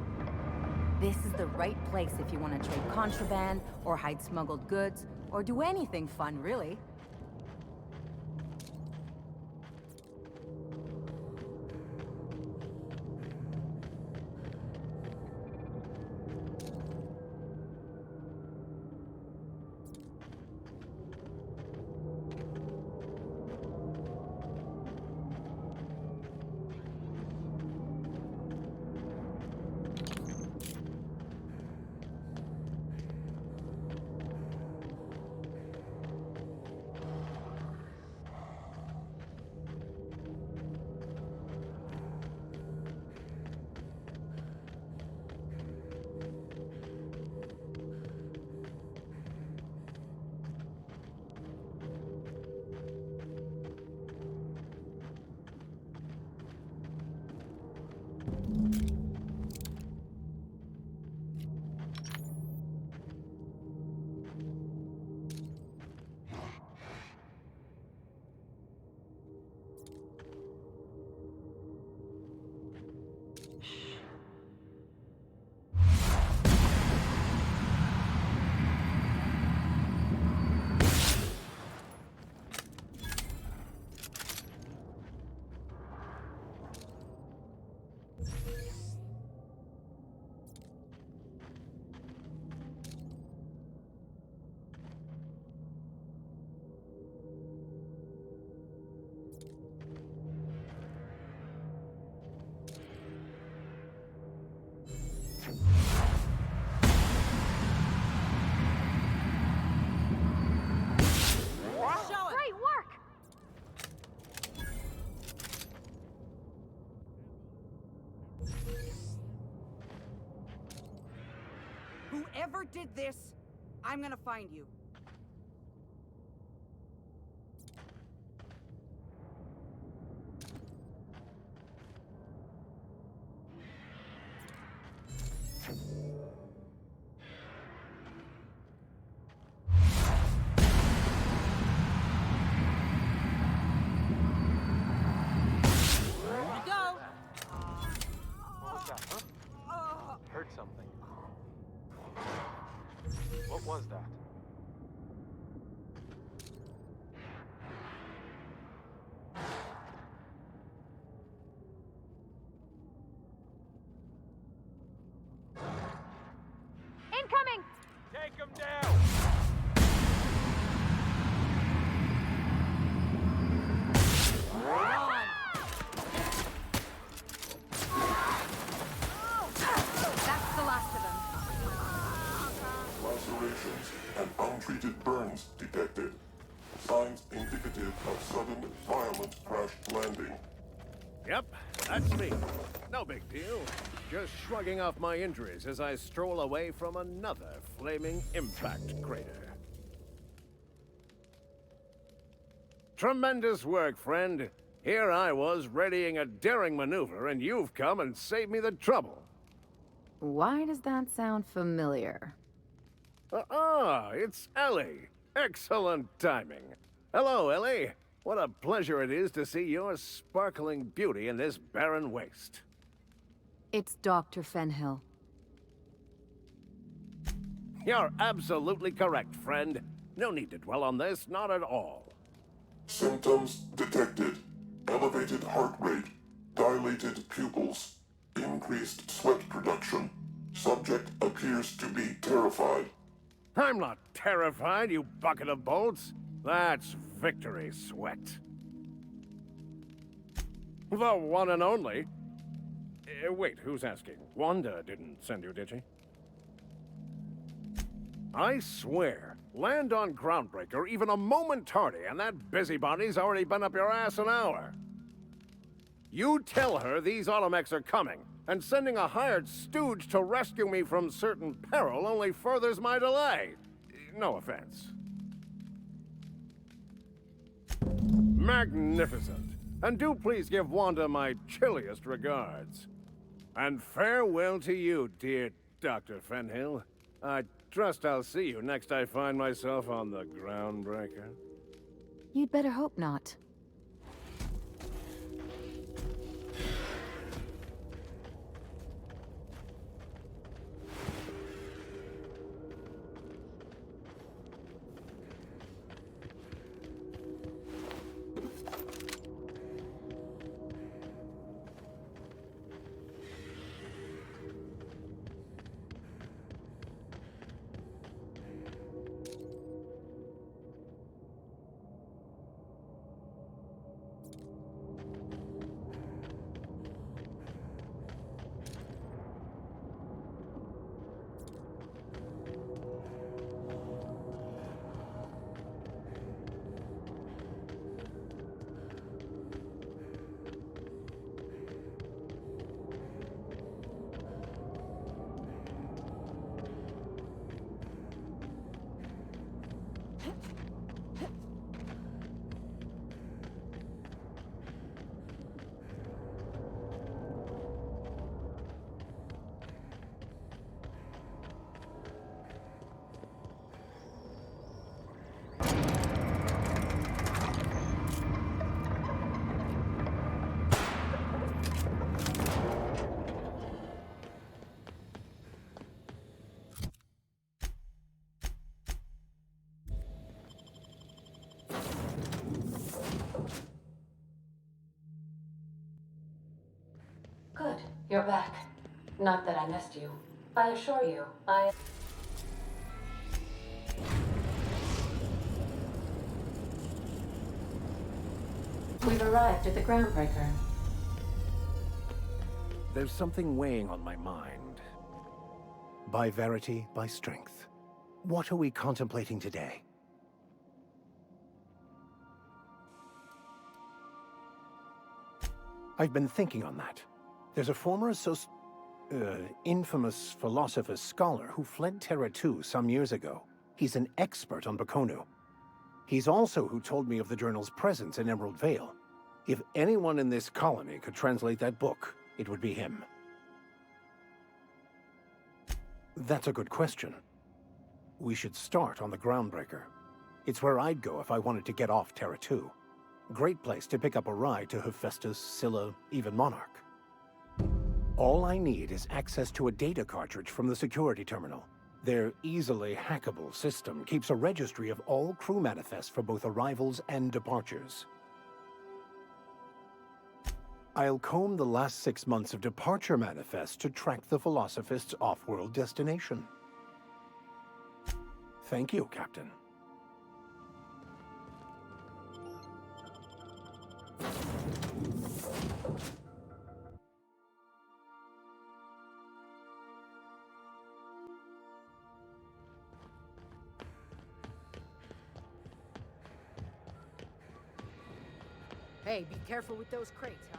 This is the right place if you want to trade contraband, or hide smuggled goods, or do anything fun, really. great work! Whoever did this, I'm gonna find you. What was that, huh? Heard something. What was that? Incoming! Take him down! That's the last of them. Lacerations and untreated burns detected. Signs indicative of sudden, violent crash landing. Yep, that's me. No big deal. Just shrugging off my injuries as I stroll away from another flaming impact crater. Tremendous work, friend. Here I was readying a daring maneuver, and you've come and saved me the trouble. Why does that sound familiar? It's Ellie. Excellent timing. Hello, Ellie. What a pleasure it is to see your sparkling beauty in this barren waste. It's Dr. Fenhill. You're absolutely correct, friend. No need to dwell on this, not at all. Symptoms detected. Elevated heart rate, dilated pupils, increased sweat production. Subject appears to be terrified. I'm not terrified, you bucket of bolts. That's victory sweat. The one and only. Wait, who's asking? Wanda didn't send you, did she? I swear, land on Groundbreaker even a moment tardy, and that busybody's already been up your ass an hour. You tell her these Automex are coming, and sending a hired stooge to rescue me from certain peril only furthers my delay. No offense. Magnificent. And do please give Wanda my chilliest regards. And farewell to you, dear Dr. Fenhill. I trust I'll see you next I find myself on the Groundbreaker. You'd better hope not. Good, you're back. Not that I missed you. I assure you, We've arrived at the Groundbreaker. There's something weighing on my mind. By verity, by strength. What are we contemplating today? I've been thinking on that. There's a former infamous philosopher scholar who fled Terra 2 some years ago. He's an expert on Bakonu. He's also who told me of the journal's presence in Emerald Vale. If anyone in this colony could translate that book, it would be him. That's a good question. We should start on the Groundbreaker. It's where I'd go if I wanted to get off Terra 2. Great place to pick up a ride to Hephaestus, Scylla, even Monarch. All I need is access to a data cartridge from the security terminal. Their easily hackable system keeps a registry of all crew manifests for both arrivals and departures. I'll comb the last 6 months of departure manifests to track the Philosophist's off-world destination. Thank you, Captain. Hey, be careful with those crates, huh?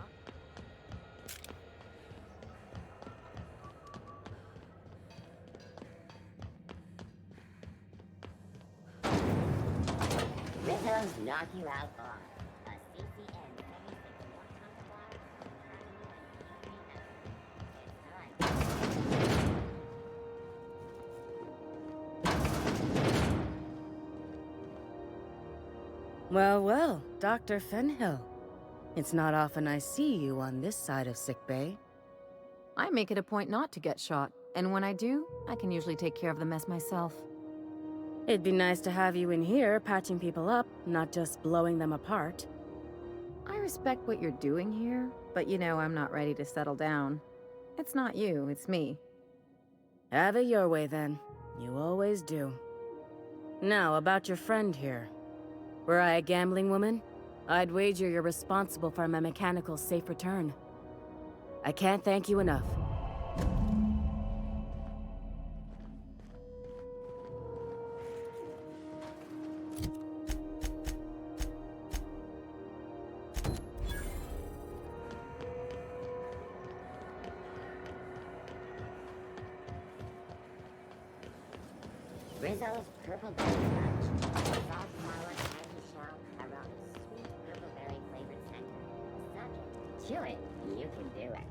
Rhythms knock you out hard. A CCN 76 Well, well, Dr. Fenhill. It's not often I see you on this side of sickbay. I make it a point not to get shot, and when I do, I can usually take care of the mess myself. It'd be nice to have you in here patching people up, not just blowing them apart. I respect what you're doing here, but you know I'm not ready to settle down. It's not you, it's me. Have it your way then. You always do. Now, about your friend here. Were I a gambling woman, I'd wager you're responsible for my mechanical safe return. I can't thank you enough. Rizzo's Purple Berry Punch. Soft marmalade candy shell around a sweet purple berry flavored center. Subject, chew it. You can do it.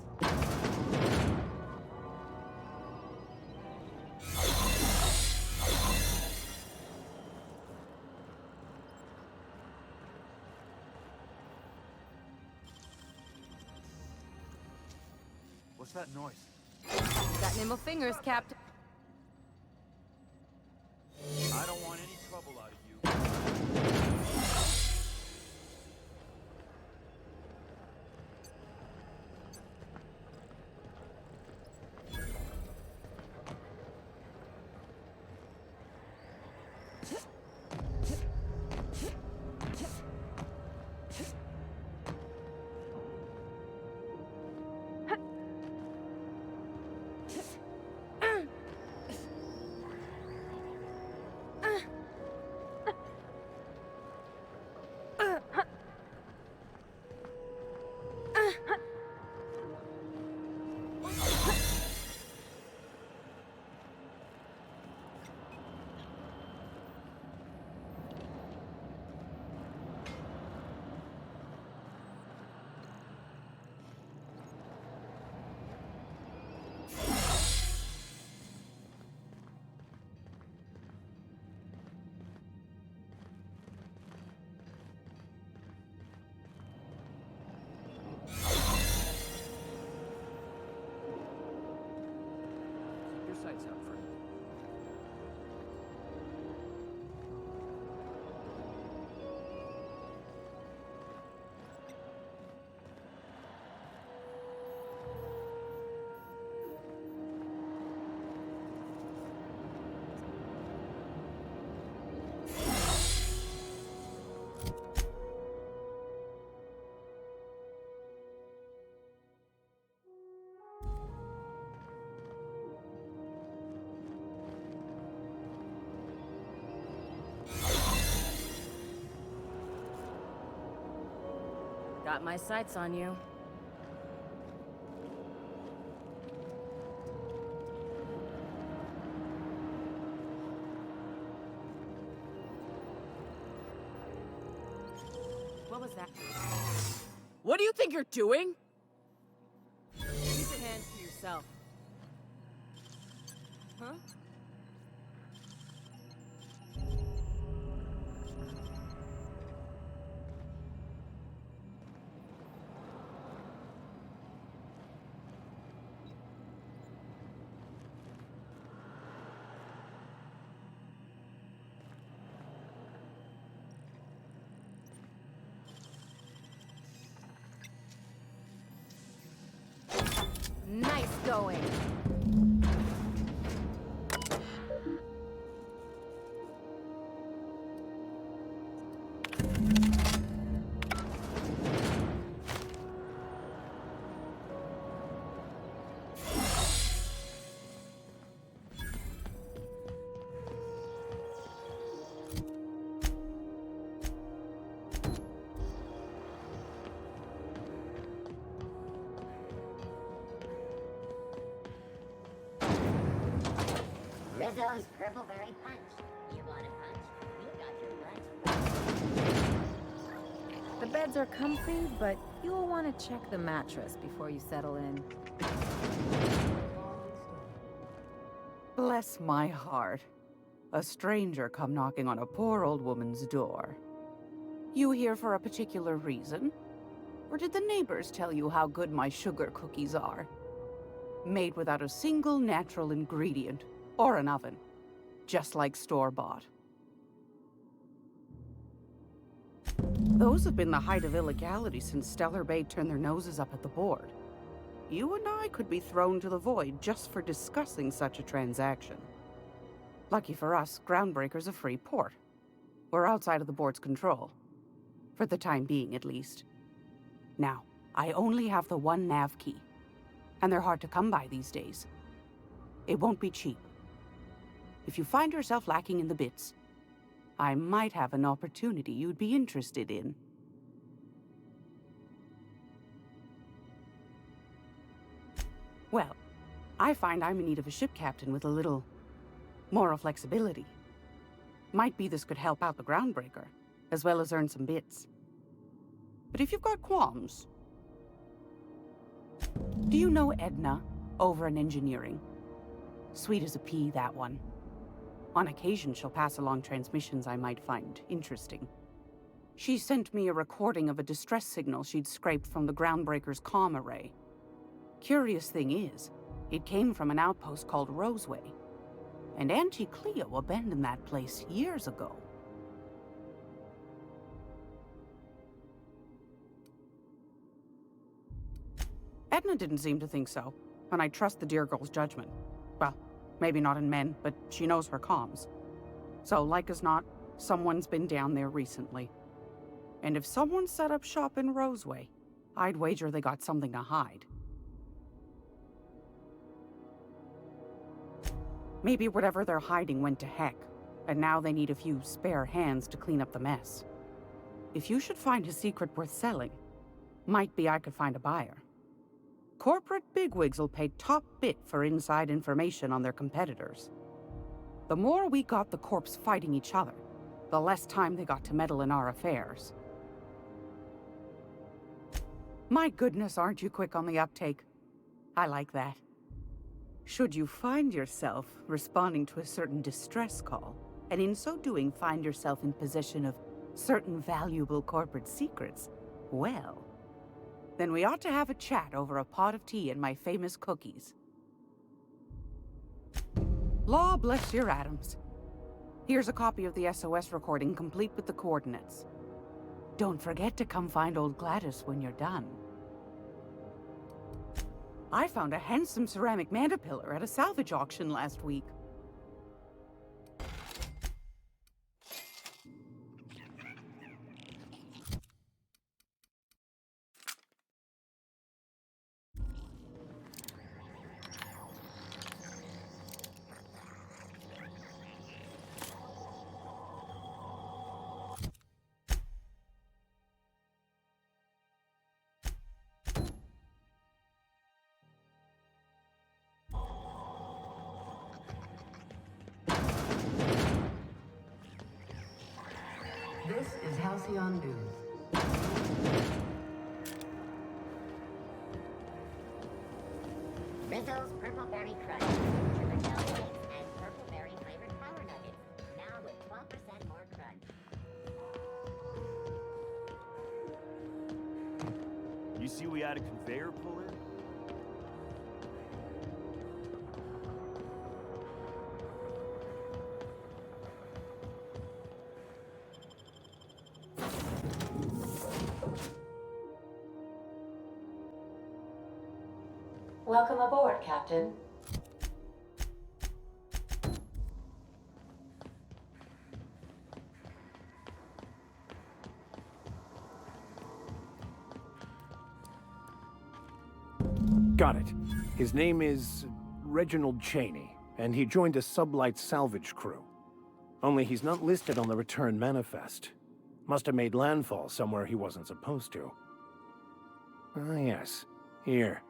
What's that noise? Got nimble fingers, Captain. I don't want any trouble out of you. Keep your sights out, friend. Got my sights on you. What was that? What do you think you're doing? Keep your hands to yourself. Huh? Nice going. Rizzo's Purple Berry Punch. You want a punch? You got your punch. The beds are comfy, but you'll want to check the mattress before you settle in. Bless my heart. A stranger come knocking on a poor old woman's door. You here for a particular reason? Or did the neighbors tell you how good my sugar cookies are? Made without a single natural ingredient, or an oven. Just like store-bought. Those have been the height of illegality since Stellar Bay turned their noses up at the board. You and I could be thrown to the void just for discussing such a transaction. Lucky for us, Groundbreaker's a free port. We're outside of the board's control. For the time being, at least. Now, I only have the one nav key. And they're hard to come by these days. It won't be cheap. If you find yourself lacking in the bits, I might have an opportunity you'd be interested in. Well, I find I'm in need of a ship captain with a little moral flexibility. Might be this could help out the Groundbreaker, as well as earn some bits. But if you've got qualms... Do you know Edna, over in engineering? Sweet as a pea, that one. On occasion, she'll pass along transmissions I might find interesting. She sent me a recording of a distress signal she'd scraped from the Groundbreaker's comm array. Curious thing is, it came from an outpost called Roseway, and Auntie Cleo abandoned that place years ago. Edna didn't seem to think so, and I trust the dear girl's judgment. Well, maybe not in men, but she knows her comms. So, like as not, someone's been down there recently. And if someone set up shop in Roseway, I'd wager they got something to hide. Maybe whatever they're hiding went to heck, and now they need a few spare hands to clean up the mess. If you should find a secret worth selling, might be I could find a buyer. Corporate bigwigs will pay top bit for inside information on their competitors. The more we got the corps fighting each other, the less time they got to meddle in our affairs. My goodness, aren't you quick on the uptake? I like that. Should you find yourself responding to a certain distress call, and in so doing find yourself in possession of certain valuable corporate secrets, well, then we ought to have a chat over a pot of tea and my famous cookies. Law bless your atoms. Here's a copy of the SOS recording complete with the coordinates. Don't forget to come find old Gladys when you're done. I found a handsome ceramic mandapillar at a salvage auction last week. This is Halcyon News. Rizzo's Purple Berry Crunch. Triple Gel Flakes and Purple Berry flavored Power Nuggets. Now with 12% more crunch. You see we had a conveyor pull in? Welcome aboard, Captain. Got it. His name is Reginald Cheney, and he joined a sublight salvage crew. Only he's not listed on the return manifest. Must have made landfall somewhere he wasn't supposed to. Ah, yes. Here.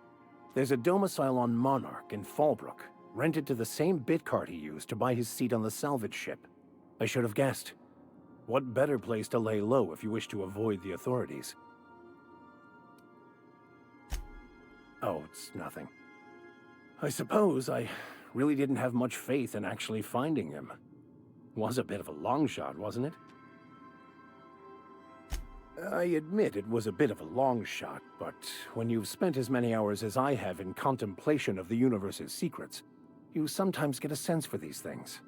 There's a domicile on Monarch in Fallbrook, rented to the same bit card he used to buy his seat on the salvage ship. I should have guessed. What better place to lay low if you wish to avoid the authorities? Oh, it's nothing. I suppose I really didn't have much faith in actually finding him. Was a bit of a long shot, wasn't it? I admit it was a bit of a long shot, but when you've spent as many hours as I have in contemplation of the universe's secrets, you sometimes get a sense for these things.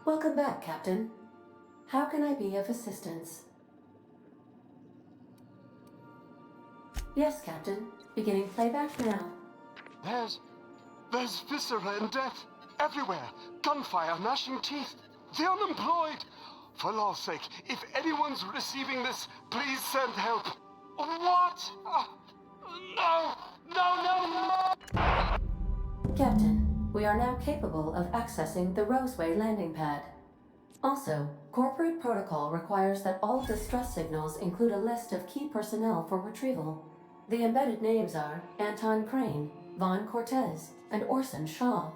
Welcome back, Captain. How can I be of assistance? Yes, Captain. Beginning playback now. There's viscera and death everywhere. Gunfire, gnashing teeth. The unemployed. For law's sake, if anyone's receiving this, please send help. What? No! Captain, We are now capable of accessing the Roseway landing pad. Also, corporate protocol requires that all distress signals include a list of key personnel for retrieval. The embedded names are Anton Crane, Vaughn Cortez, and Orson Shaw.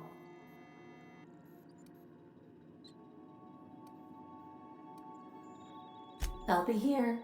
I'll be here.